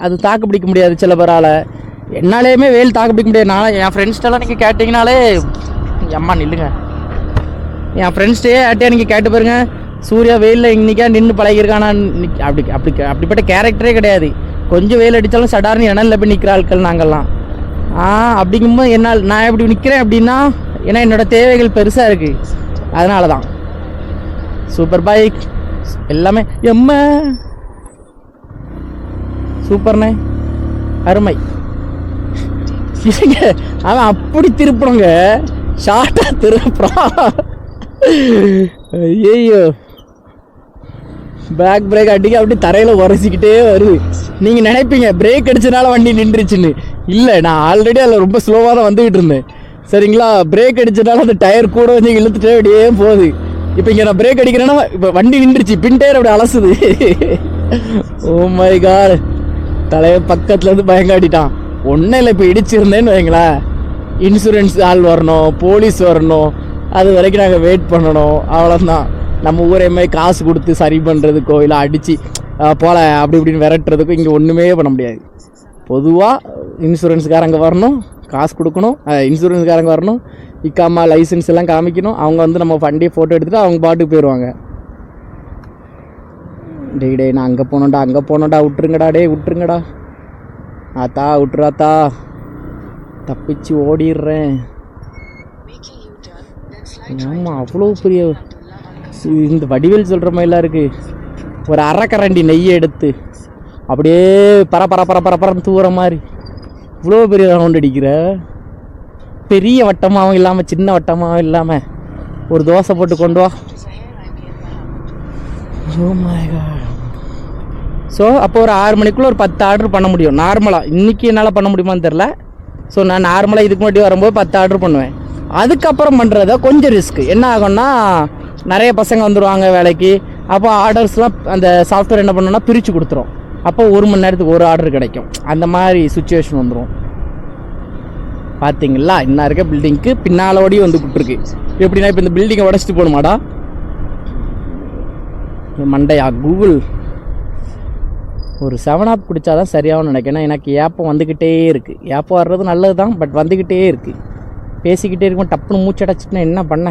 S3: அது தாக்கு பிடிக்க முடியாது சில பேரால். என்னாலேயுமே வெயில் தாக்கு பிடிக்க முடியாது. நான் என் ஃப்ரெண்ட்ஸ்டெல்லாம் நீங்கள் கேட்டிங்கனாலே, அம்மா நில்லுங்க, என் ஃப்ரெண்ட்ஸ்டே ஆட்டியா நீங்கள் கேட்டு பாருங்க, சூர்யா வெயிலில் இன்றைக்கா நின்று பழகிருக்கானா, அப்படிப்பட்ட கேரக்டரே கிடையாது. கொஞ்சம் வெயில் அடித்தாலும் சடார்னு இணலில் போய் நிற்கிற ஆட்கள் நாங்கள்லாம். அப்படிங்கும்போது நான் எப்படி நிற்கிறேன் அப்படின்னா, ஏன்னா என்னோடய தேவைகள் பெருசாக இருக்குது, அதனால தான். சூப்பர் பைக் எல்லாமே எம்மா சூப்பர்ண்ணே, அருமை. அவன் அப்படி திருப்பணுங்க, ஷார்ட்டாக திருப்புறான். ஐயோ, பேக் பிரேக் அடிக்க அப்படி தரையில் உரைச்சிக்கிட்டே வருது. நீங்கள் நினைப்பீங்க பிரேக் அடிச்சனால வண்டி நின்றுச்சுன்னு. இல்லை, நான் ஆல்ரெடி அதில் ரொம்ப ஸ்லோவாக தான் வந்துக்கிட்டு இருந்தேன், சரிங்களா. பிரேக் அடிச்சனால அந்த டயர் கூட வந்து இழுத்துட்டே அப்படியே போகுது. இப்போ இங்கே நான் பிரேக் அடிக்கிறேன்னா இப்போ வண்டி நின்றுச்சு, பின் டயர் அப்படி அலசுது. ஓ மை காட், தலைய பக்கத்துலேருந்து பயங்காட்டிட்டான். ஒன்றும் இல்லை, இப்போ இடிச்சிருந்தேன்னு வைங்களேன், இன்சூரன்ஸ் ஆள் வரணும், போலீஸ் வரணும், அது வரைக்கும் நாங்கள் வெயிட் பண்ணணும். அவ்வளோதான். நம்ம ஊரையுமே காசு கொடுத்து சரி பண்ணுறதுக்கோ இல்லை அடித்து போல அப்படி இப்படின்னு விரட்டுறதுக்கோ இங்கே ஒன்றுமே பண்ண முடியாது. பொதுவாக இன்சூரன்ஸுக்காரங்க வரணும், காசு கொடுக்கணும், இன்சூரன்ஸுக்காரங்க வரணும், இக்காமா லைசன்ஸ் எல்லாம் காமிக்கணும். அவங்க வந்து நம்ம வண்டியை ஃபோட்டோ எடுத்துகிட்டு அவங்க பாட்டுக்கு போயிடுவாங்க. டே நான் அங்கே போனோண்டா விட்டுருங்கடா, விட்டுருங்கடா ஆத்தா, விட்டுறாத்தா, தப்பிச்சு ஓடிடுறேன். ஆமாம், அவ்வளோ பெரிய இந்த வடிவேல் சொல்கிற மாதிரிலாம் இருக்குது. ஒரு அரைக்கரண்டி நெய்யை எடுத்து அப்படியே பரப்பரன்னு தூர மாதிரி இவ்வளோ பெரிய ரவுண்ட் அடிக்கிற. பெரிய வட்டமாகவும் இல்லாமல் சின்ன வட்டமாகவும் இல்லாமல் ஒரு தோசை போட்டு கொண்டு வா. ஓ மை காட். ஸோ அப்போ ஒரு 6 மணிக்குள்ளே ஒரு 10 ஆர்டர் பண்ண முடியும் நார்மலாக. இன்றைக்கி என்னால் பண்ண முடியுமான்னு தெரில. ஸோ நான் நார்மலாக இதுக்கு முன்னாடி வரும்போது 10 ஆர்டர் பண்ணுவேன். அதுக்கப்புறம் பண்ணுறத கொஞ்சம் ரிஸ்க்கு. என்ன ஆகும்னா, நிறைய பசங்க வந்துடுவாங்க வேலைக்கு. அப்போ ஆர்டர்ஸ்லாம் அந்த சாஃப்ட்வேர் என்ன பண்ணணும்னா பிரித்து கொடுத்துரும். அப்போ 1 மணி நேரத்துக்கு ஒரு ஆர்டர் கிடைக்கும். அந்த மாதிரி சுச்சுவேஷன் வந்துடும். பார்த்தீங்களா இன்னும் இருக்க பில்டிங்க்கு பின்னாலோடையும் வந்து விட்டுருக்கு. எப்படின்னா இப்போ இந்த பில்டிங்கை உடச்சிட்டு போகணுமாடா மண்டையா கூகுள். ஒரு 7 அப் குடித்தாதான் சரியாகவும் நினைக்கிறேன். எனக்கு ஏப்பம் வந்துக்கிட்டே இருக்குது. ஏப்பம் வர்றது நல்லது தான், பட் வந்துக்கிட்டே இருக்குது. பேசிக்கிட்டே இருக்கும், டப்புன்னு மூச்சடைச்சிட்டுனா என்ன பண்ண?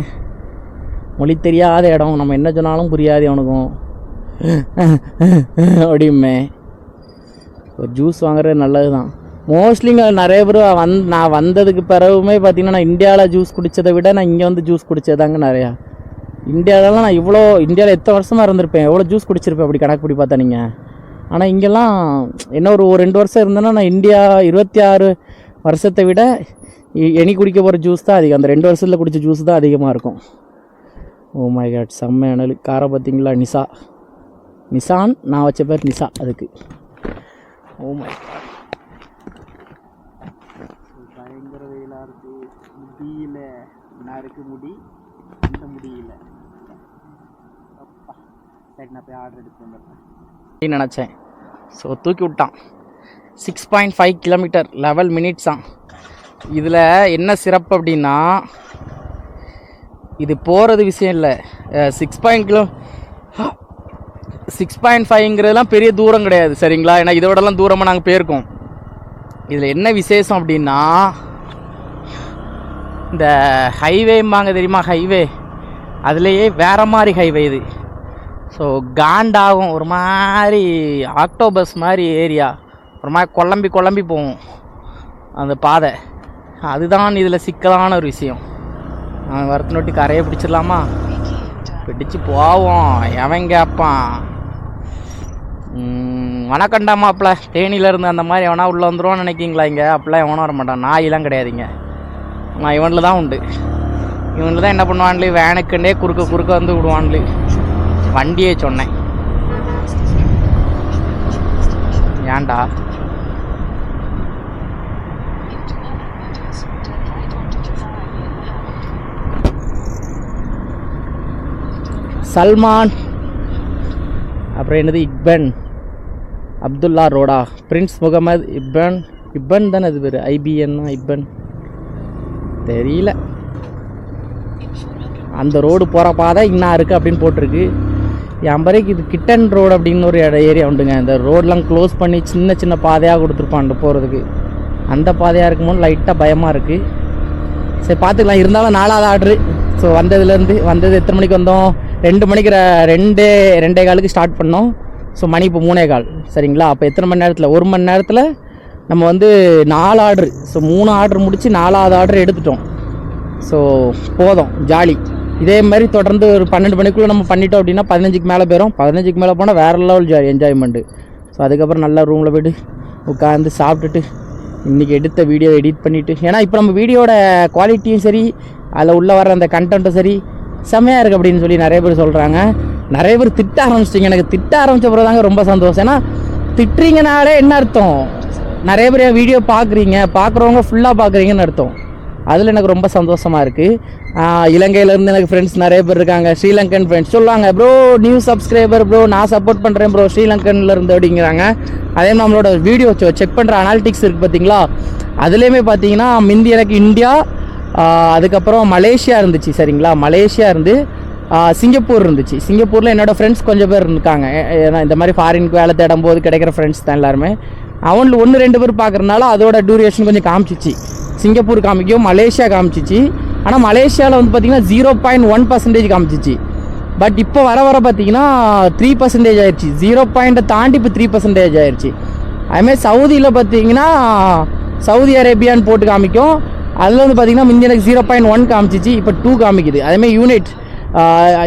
S3: மொழி தெரியாத இடம், நம்ம என்ன சொன்னாலும் புரியாது அவனுக்கும் அப்படியுமே. ஒரு ஜூஸ் வாங்குறது நல்லது தான். மோஸ்ட்லி இங்கே நிறைய பேர் நான் வந்ததுக்கு பிறகுமே பார்த்தீங்கன்னா நான் இந்தியாவில் ஜூஸ் குடித்ததை விட நான் இங்கே வந்து ஜூஸ் குடித்ததாங்க நிறையா. இந்தியாவிலலாம் நான் இந்தியாவில் எத்தனை வருஷமாக இருந்திருப்பேன், எவ்வளோ ஜூஸ் குடிச்சிருப்பேன் அப்படி கணக்கு படி பார்த்தா நீங்கள். ஆனால் இங்கெல்லாம் என்ன ஒரு 2 வருஷம் இருந்தேன்னா நான் இந்தியா 26 வருஷத்தை விட எனி குடிக்க போகிற ஜூஸ் தான் அதிகம். அந்த 2 வருஷத்தில் குடித்த ஜூஸ் தான் அதிகமாக இருக்கும். ஓ மை காட், செம்ம அனல். காரை பார்த்தீங்களா, நிசான் நான் வச்ச பேர் நிசா அதுக்கு. ஓ மை காட், பயங்கர வெயிலாக இருக்குது. முடியல, நான் இருக்கு முடி, இந்த முடியல. அப்பா சரி, நான் போய் ஆர்டர் எடுத்து வந்துடுறேன் நினச்சேன். ஸோ தூக்கி விட்டான். 6.5 கிலோமீட்டர் 11 மினிட்ஸ் தான். இதில் என்ன சிறப்பு அப்படின்னா, இது போகிறது விஷயம் இல்லை. 6.5ங்கிறதுலாம் பெரிய தூரம் கிடையாது சரிங்களா. ஏன்னா இதை விடலாம் தூரமாக நாங்கள் போயிருக்கோம். இதில் என்ன விசேஷம் அப்படின்னா, இந்த ஹைவேம்பாங்க தெரியுமா, ஹைவே அதுலேயே வேறு மாதிரி ஹைவே இது. ஸோ காண்டாகும், ஒரு மாதிரி ஆக்டோபஸ் மாதிரி ஏரியா, ஒரு மாதிரி குழம்பி போகும் அந்த பாதை. அதுதான் இதில் சிக்கலான ஒரு விஷயம். வரத்து நோட்டி கரையை பிடிச்சிடலாமா? பிடிச்சி போவோம். எவன் கேட்பான்? வணக்கண்டா மாப்பிள்ள, தேனியிலேருந்து அந்த மாதிரி எவனா உள்ளே வந்துடுவான்னு நினைக்கிங்களா? இங்கே அப்படிலாம் எவனும் வர மாட்டான். நாயெல்லாம் கிடையாதுங்க. நான் இவனில் தான் உண்டு. இவனில் தான் என்ன பண்ணுவான்லி, வேனுக்குண்டே குறுக்க வந்து விடுவான்லி. வண்டியே சொன்னேன், ஏன்டா சல்மான், அப்புறம் என்னது இக்பன் அப்துல்லா ரோடா, பிரின்ஸ் முகமது இப்பன் தானே அது பேர். IBN இப்பன் தெரியல. அந்த ரோடு போகிற பாதை இன்னும் இருக்குது அப்படின்னு போட்டிருக்கு. என் பிறகு இது கிட்டன் ரோடு அப்படின்னு ஒரு ஏரியா உண்டுங்க. இந்த ரோடெலாம் க்ளோஸ் பண்ணி சின்ன பாதையாக கொடுத்துருப்பான் போகிறதுக்கு. அந்த பாதையாக இருக்கும்போது லைட்டாக பயமாக இருக்குது. சரி பார்த்துக்கலாம். இருந்தாலும் 4வது ஆர்டரு. ஸோ வந்தது எத்தனை மணிக்கு வந்தோம்? 2 மணிக்கு 2:15 ஸ்டார்ட் பண்ணோம். ஸோ மணி இப்போ 3:15 சரிங்களா. அப்போ எத்தனை மணி நேரத்தில்? 1 மணி நேரத்தில் நம்ம 4 ஆர்டரு. ஸோ 3 ஆர்டர் முடித்து 4வது ஆர்டர் எடுத்துட்டோம். ஸோ போதும், ஜாலி. இதே மாதிரி தொடர்ந்து ஒரு 12 மணிக்குள்ளே நம்ம பண்ணிட்டோம் அப்படின்னா 15க்கு மேலே போயிடும். 15க்கு மேலே போனால் வேறு லெவல் என்ஜாய்மெண்ட்டு. ஸோ அதுக்கப்புறம் நல்லா ரூமில் போய்ட்டு உட்காந்து சாப்பிட்டுட்டு இன்றைக்கி எடுத்த வீடியோ எடிட் பண்ணிவிட்டு, ஏன்னா இப்போ நம்ம வீடியோட குவாலிட்டியும் சரி, அதில் உள்ளே வர அந்த கண்டென்ட்டும் சரி செம்மையாக இருக்குது அப்படின்னு சொல்லி நிறைய பேர் சொல்கிறாங்க. நிறைய பேர் திட்ட ஆரம்பிச்சிட்டிங்க. எனக்கு திட்ட ஆரம்பித்த பிறகு தாங்க ரொம்ப சந்தோஷம். ஏன்னா திட்டுறீங்கனாலே என்ன அர்த்தம்? நிறைய பேர் என் வீடியோ பார்க்குறவங்க ஃபுல்லாக பார்க்குறீங்கன்னு அர்த்தம். அதில் எனக்கு ரொம்ப சந்தோஷமாக இருக்குது. இலங்கையிலேருந்து எனக்கு ஃப்ரெண்ட்ஸ் நிறைய பேர் இருக்காங்க. ஸ்ரீலங்கன் ஃப்ரெண்ட்ஸ் சொல்லுவாங்க, ப்ரோ நியூ சப்ஸ்கிரைபர் ப்ரோ, நான் சப்போர்ட் பண்ணுறேன் ப்ரோ ஸ்ரீலங்கன்லேருந்து அப்படிங்கிறாங்க. அதே மாதிரி நம்மளோட வீடியோ செக் பண்ணுற அனாலிட்டிக்ஸ் இருக்குது பார்த்தீங்களா, அதுலேயுமே பார்த்தீங்கன்னா முந்தி எனக்கு இந்தியா, அதுக்கப்புறம் மலேசியா இருந்துச்சு சரிங்களா. மலேசியா இருந்து சிங்கப்பூர் இருந்துச்சு. சிங்கப்பூரில் என்னோடய ஃப்ரெண்ட்ஸ் கொஞ்சம் பேர் இருக்காங்க. ஏன்னா இந்த மாதிரி ஃபாரினுக்கு வேலை தேடும் போது கிடைக்கிற ஃப்ரெண்ட்ஸ் தான் எல்லாருமே. அவனில் 1-2 பேர் பார்க்குறதுனால அதோட டியூரேஷன் கொஞ்சம் காமிச்சிச்சு. சிங்கப்பூர் காமிக்கும், மலேசியா காமிச்சிச்சு. ஆனால் மலேசியாவில் பார்த்தீங்கன்னா 0.1% காமிச்சிச்சு. பட் இப்போ வர பார்த்தீங்கன்னா 3% ஆயிடுச்சு. 0 தாண்டி இப்போ 3% ஆயிடுச்சு. அதுமாதிரி சவுதியில் பார்த்தீங்கன்னா சவுதி அரேபியான்னு போட்டு காமிக்கும். அதில் பார்த்தீங்கன்னா முந்தி எனக்கு 0.1 காமிச்சிச்சு, இப்போ 2 காமிக்குது. அதேமாதிரி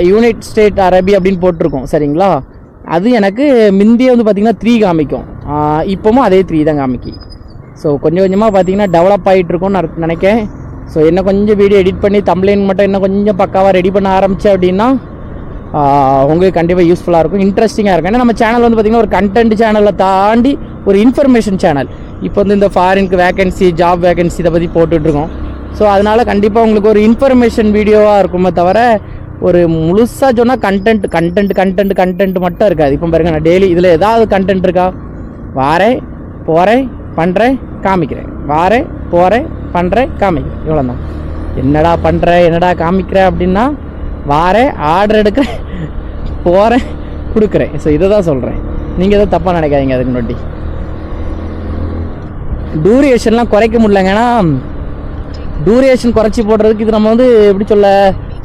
S3: யுனைட் ஸ்டேட் அரேபியா அப்படின்னு போட்டிருக்கோம் சரிங்களா. அது எனக்கு முந்தியே பார்த்தீங்கன்னா 3 காமிக்கும். இப்போவும் அதே 3 தான் காமிக்கி. ஸோ கொஞ்சம் கொஞ்சமாக பார்த்தீங்கன்னா டெவலப் ஆகிட்டுருக்கோன்னு நான் நினைக்கிறேன். ஸோ என்ன கொஞ்சம் வீடியோ எடிட் பண்ணி தம்ப்லைன் மட்டும் இன்னும் கொஞ்சம் பக்காவாக ரெடி பண்ண ஆரம்பித்தேன் அப்படின்னா உங்களுக்கு கண்டிப்பாக யூஸ்ஃபுல்லாக இருக்கும், இன்ட்ரெஸ்டிங்காக இருக்கும். ஏன்னா நம்ம சேனல் பார்த்திங்கன்னா ஒரு கண்டென்ட் சேனலை தாண்டி ஒரு இன்ஃபர்மேஷன் சேனல். இப்போ இந்த ஃபாரினுக்கு வேகன்சி, ஜாப் வேகன்சி இதை பற்றி போட்டுட்ருக்கோம். ஸோ அதனால் கண்டிப்பாக உங்களுக்கு ஒரு இன்ஃபர்மேஷன் வீடியோவாக இருக்குமே தவிர ஒரு முழுசாக சொன்னால் கண்டென்ட் மட்டும் இருக்காது. இப்போ பாருங்க, நான் டெய்லி இதில் ஏதாவது கண்டென்ட் இருக்கா, வாரேன் போகிறேன் பண்ணுறேன் காமிக்கிறேன், வாரேன் போகிறேன் பண்ணுறேன் காமிக்கிறேன், இவ்வளோ தான். என்னடா பண்ணுற என்னடா காமிக்கிற அப்படின்னா வாரேன் ஆர்டர் எடுக்கிறேன் போகிறேன் கொடுக்குறேன். ஸோ இதை தான் சொல்கிறேன், நீங்கள் எதுவும் தப்பாக நினைக்காதீங்க. அதுக்கு முன்னாடி டூரேஷன்லாம் குறைக்க முடியலங்க. ஏன்னா டூரேஷன் குறைச்சி போடுறதுக்கு இது நம்ம வந்து எப்படி சொல்ல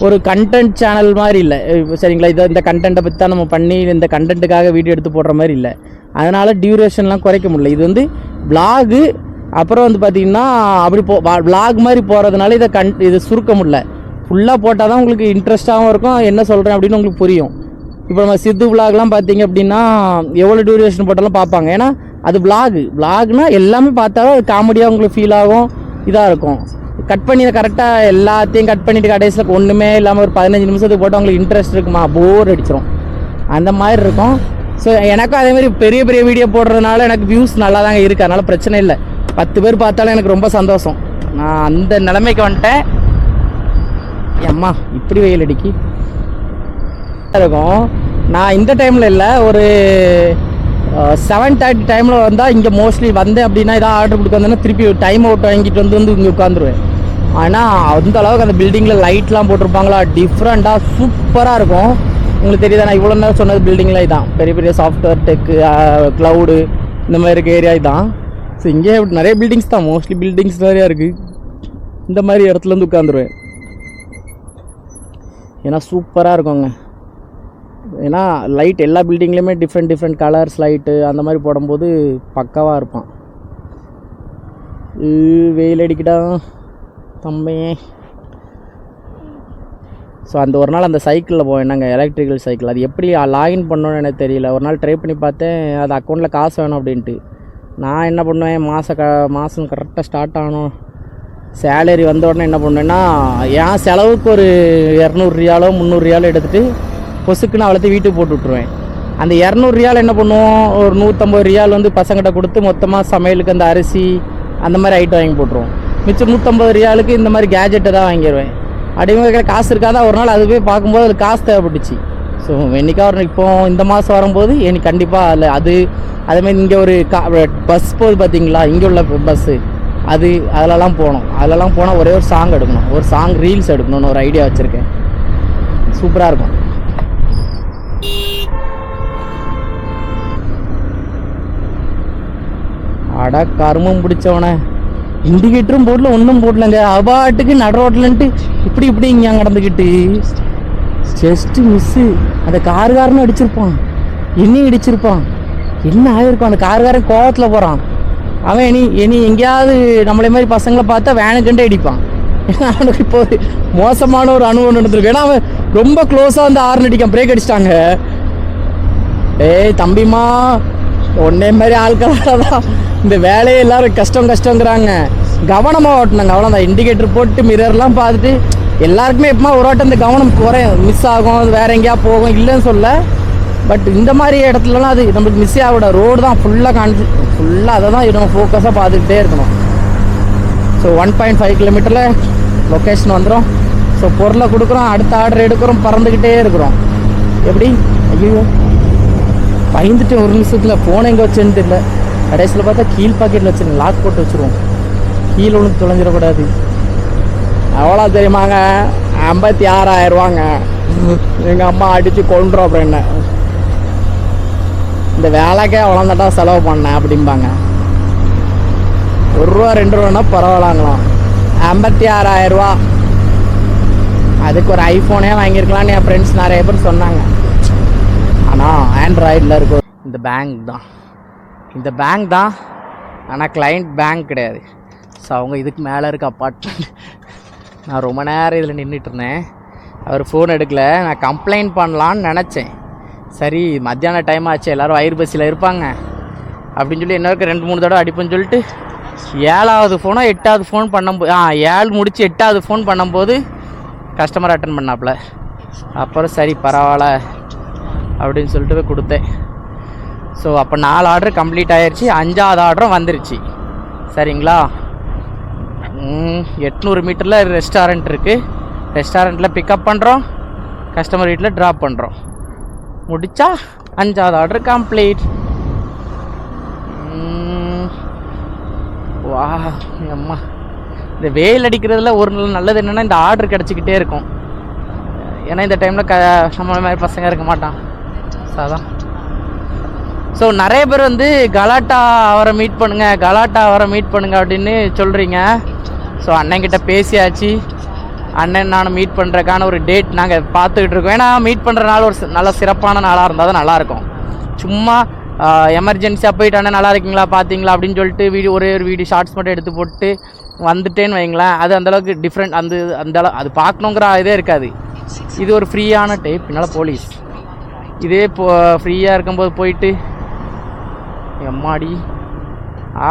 S3: ஒரு கண்டென்ட் சேனல் மாதிரி இல்லை சரிங்களா. இதை இந்த கண்டென்ட்டை பற்றி தான் நம்ம பண்ணி இந்த கண்டென்ட்டுக்காக வீடியோ எடுத்து போடுற மாதிரி இல்லை. அதனால் டியூரேஷன்லாம் குறைக்க முடியல. இது வந்து விலாகு அப்புறம் வந்து பார்த்திங்கன்னா அப்படி விலாக் மாதிரி போகிறதுனால இதை சுருக்க முடியல. ஃபுல்லாக போட்டால் தான் உங்களுக்கு இன்ட்ரெஸ்ட்டாகவும் இருக்கும், என்ன சொல்கிறேன் அப்படின்னு உங்களுக்கு புரியும். இப்போ நம்ம சித்து விலாக்லாம் பார்த்தீங்க அப்படின்னா எவ்வளோ டியூரேஷன் போட்டாலும் பார்ப்பாங்க. ஏன்னா அது விலாக்னா எல்லாமே பார்த்தாலும் அது காமெடியாக உங்களுக்கு ஃபீல் ஆகும், இதாக இருக்கும். கட் பண்ணி கரெக்டாக எல்லாத்தையும் கட் பண்ணிவிட்டு கடைசியில் ஒன்றுமே இல்லாமல் ஒரு 15 நிமிஷத்துக்கு போட்டு உங்களுக்கு இன்ட்ரெஸ்ட் இருக்குமா, போர் அடிச்சிடும், அந்த மாதிரி இருக்கும். ஸோ எனக்கும் அதேமாதிரி பெரிய பெரிய வீடியோ போடுறதுனால எனக்கு வியூஸ் நல்லா தாங்க இருக்குது, அதனால் பிரச்சனை இல்லை. 10 பேர் பார்த்தாலும் எனக்கு ரொம்ப சந்தோஷம். நான் அந்த நிலைமைக்கு வந்துட்டேன். அம்மா இப்படி வெயில் அடிக்கி இருக்கும். நான் இந்த டைமில் இல்லை, ஒரு 7:30 டைமில் வந்தால் இங்கே மோஸ்ட்லி வந்தேன் அப்படின்னா இதான் ஆர்டர் கொடுக்க வந்தேன்னா திருப்பி டைம் அவுட் வாங்கிட்டு வந்து இங்கே உட்காந்துருவேன். ஆனால் அந்த அளவுக்கு அந்த பில்டிங்கில் லைட்லாம் போட்டிருப்பாங்களா, டிஃப்ரெண்ட்டாக சூப்பராக இருக்கும். உங்களுக்கு தெரியுதா, நான் இவ்வளோ நேரம் சொன்னது பில்டிங்கில் இதான் பெரிய பெரிய சாஃப்ட்வேர் டெக்கு க்ளவுடு இந்த மாதிரி இருக்க ஏரியா தான். ஸோ இங்கே நிறைய பில்டிங்ஸ் தான், மோஸ்ட்லி பில்டிங்ஸ் நிறையா இருக்குது. இந்த மாதிரி இடத்துல வந்து உட்காந்துருவேன். ஏன்னா சூப்பராக இருக்குங்க. ஏன்னா லைட் எல்லா பில்டிங்லேயுமே டிஃப்ரெண்ட் கலர்ஸ் லைட்டு அந்த மாதிரி போடும்போது பக்காவாக இருப்பான். வெயில் அடிக்கிட்டா தம்பையே. ஸோ அந்த ஒரு நாள் அந்த சைக்கிளில் போவேன், எலக்ட்ரிக்கல் சைக்கிள். அது எப்படி லாகின் பண்ணணும்னு எனக்கு தெரியல. ஒரு நாள் ட்ரை பண்ணி பார்த்தேன், அது அக்கௌண்ட்டில் காசு வேணும் அப்படின்ட்டு. நான் என்ன பண்ணுவேன், மாதம் கரெக்டாக ஸ்டார்ட் ஆகணும், சேலரி வந்த உடனே என்ன பண்ணுவேன்னா என் செலவுக்கு ஒரு 200 ரியாலோ 300 ரியாலோ எடுத்துகிட்டு பொசுக்குன்னு அவ்வளோத்தையும் வீட்டுக்கு போட்டு விட்ருவேன். அந்த 200 ரியால் என்ன பண்ணுவோம், ஒரு 150 ரியால் வந்து பசங்கிட்ட கொடுத்து மொத்தமாக சமையலுக்கு அந்த அரிசி அந்த மாதிரி ஐட்டம் வாங்கி போட்டுருவோம். மிச்சம் 150 ரியாலுக்கு இந்த மாதிரி கேஜெட்டை தான் வாங்கிடுவேன். அப்படிங்க வைக்கிற காசு இருக்காதா, ஒரு நாள் அதுவே பார்க்கும்போது அது காசு தேவைப்பட்டுச்சு. ஸோ என்றைக்கா ஒரு இப்போ இந்த மாதம் வரும்போது எனக்கு கண்டிப்பாக அதில் அதேமாதிரி இங்கே ஒரு பஸ் போகுது பார்த்தீங்களா, இங்கே உள்ள பஸ்ஸு அதிலலாம் போனால் ஒரே ஒரு சாங் எடுக்கணும், ஒரு சாங் ரீல்ஸ் எடுக்கணும்னு ஒரு ஐடியா வச்சுருக்கேன். சூப்பராக இருக்கும். அட கருமம் பிடிச்சவனே, இண்டிகேட்டரும் போடல ஒன்றும் போடலங்க, அபாட்டுக்கு நட ரோட்லன்ட்டு இப்படி இங்கே நடந்துக்கிட்டு ஜஸ்ட்டு மிஸ்ஸு. அந்த காருக்காரனும் அடிச்சிருப்பான், என்னையும் இடிச்சிருப்பான், என்ன ஆகிருக்கும். அந்த காருக்காரன் கோவத்தில் போகிறான். அவன் இனி எங்கேயாவது நம்மளே மாதிரி பசங்களை பார்த்தா வேனுக்குண்டே அடிப்பான். ஏன்னா அவனுக்கு இப்போ மோசமான ஒரு அனுபவம் நடந்திருக்கு. ஏன்னா அவன் ரொம்ப க்ளோஸாக வந்து ஹார்ன் அடிக்கான், பிரேக் அடிச்சிட்டாங்க. ஏய் தம்பிமா, ஒன்னே மாதிரி ஆட்களாக தான் இந்த வேலையை எல்லோரும் கஷ்டங்கிறாங்க. கவனமாக ஓட்டணுங்க, அவ்வளோதான். இண்டிகேட்டர் போட்டு மிரர்லாம் பார்த்துட்டு எல்லாருக்குமே எப்பமா ஒரு வாட்டம் இந்த கவனம் மிஸ் ஆகும், வேறு எங்கேயா போகும், இல்லைன்னு சொல்ல. பட் இந்த மாதிரி இடத்துலலாம் அது நம்மளுக்கு மிஸ் ஆகிட. ரோடு தான் ஃபுல்லாக அதை தான் நம்ம ஃபோக்கஸாக பார்த்துக்கிட்டே இருக்கணும். ஸோ 1.5 கிலோமீட்டரில் லொக்கேஷன் வந்துடும். ஸோ பொருளை கொடுக்குறோம், அடுத்த ஆர்டர் எடுக்கிறோம், பறந்துக்கிட்டே இருக்கிறோம். எப்படி ஐயோ பயந்துட்டு ஒரு நிமிஷத்தில் ஃபோனை எங்கே வச்சுன்னு தெரியல. கடைசியில் பார்த்தா கீழ் பாக்கெட்டில் வச்சுருங்க, லாக் போட்டு வச்சுருவோம், கீழே ஒன்று தொலைஞ்சிடக்கூடாது. எவ்வளோ தெரியுமாங்க, 56,000 ரூபாங்க. எங்கள் அம்மா அடித்து கொண்டுறோம். அப்புறம் என்ன, இந்த வேலைக்கே அவ்வளோந்தாட்டா செலவு பண்ணேன் அப்படிம்பாங்க. 1 ரூபா 2 ரூபான்னா பரவாயில்லாங்களாம். 56,000 ரூபா. அதுக்கு ஒரு ஐஃபோனே வாங்கியிருக்கலான்னு என் ஃப்ரெண்ட்ஸ் நிறைய பேர் சொன்னாங்க. ஆனால் ஆண்ட்ராய்டில் இருக்கும். இந்த பேங்க் தான் ஆனால் கிளைண்ட் பேங்க் கிடையாது. ஸோ அவங்க இதுக்கு மேலே இருக்க அப்பார்ட்மெண்ட். நான் ரொம்ப நேரம் இதில் நின்றுட்டு இருந்தேன், அவர் ஃபோன் எடுக்கல. நான் கம்ப்ளைண்ட் பண்ணலான்னு நினச்சேன். சரி மத்தியான டைம் ஆச்சு, எல்லோரும் வயிறு பஸ்ஸில் இருப்பாங்க அப்படின்னு சொல்லி இன்னொருக்கு 2-3 தடவை அடிப்பேன்னு சொல்லிட்டு 7வது ஃபோனோ 8வது ஃபோன் பண்ணும்போது 7 முடிச்சு 8வது ஃபோன் பண்ணும்போது கஸ்டமர் அட்டன் பண்ணாப்புல. அப்புறம் சரி பரவாயில்ல அப்படின்னு சொல்லிட்டு போய் கொடுத்தேன். ஸோ அப்போ 4 ஆர்டர் கம்ப்ளீட் ஆகிடுச்சு, 5வது ஆர்டரும் வந்துருச்சு. சரிங்களா, 800 மீட்டரில் ரெஸ்டாரண்ட் இருக்குது. ரெஸ்டாரண்ட்டில் பிக்கப் பண்ணுறோம், கஸ்டமர் வீட்டில் ட்ராப் பண்ணுறோம். முடித்தா 5வது ஆர்டர் கம்ப்ளீட். வா அம்மா, இந்த வெயில் அடிக்கிறதுல ஒரு நல்லது என்னென்னா இந்த ஆர்டர் கிடச்சிக்கிட்டே இருக்கும். ஏன்னா இந்த டைமில் நம்மள மாதிரி பசங்க இருக்க மாட்டான். ஸோ அதான். ஸோ நிறைய பேர் வந்து கலாட்டா அவரை மீட் பண்ணுங்க அப்படின்னு சொல்கிறீங்க. ஸோ அண்ணன்கிட்ட பேசியாச்சு. அண்ணன் நான் மீட் பண்ணுறதுக்கான ஒரு டேட் நாங்கள் பார்த்துக்கிட்டு இருக்கோம். ஏன்னா மீட் பண்ணுற நாள் ஒரு நல்ல சிறப்பான நாளாக இருந்தால் தான் நல்லாயிருக்கும். சும்மா எமர்ஜென்சியாக போயிட்டு அண்ணன் நல்லா இருக்கீங்களா பார்த்தீங்களா அப்படின்னு சொல்லிட்டு ஒரே ஒரு வீடியோ ஷார்ட்ஸ் மட்டும் எடுத்து போட்டு வந்துட்டேன்னு வைங்களேன், அது அந்தளவுக்கு டிஃப்ரெண்ட். அந்த அது பார்க்கணுங்கிற இதே இருக்காது. இது ஒரு ஃப்ரீயான டைப். பின்னால் போலீஸ் இதே ஃப்ரீயாக இருக்கும்போது போயிட்டு எம்மாடி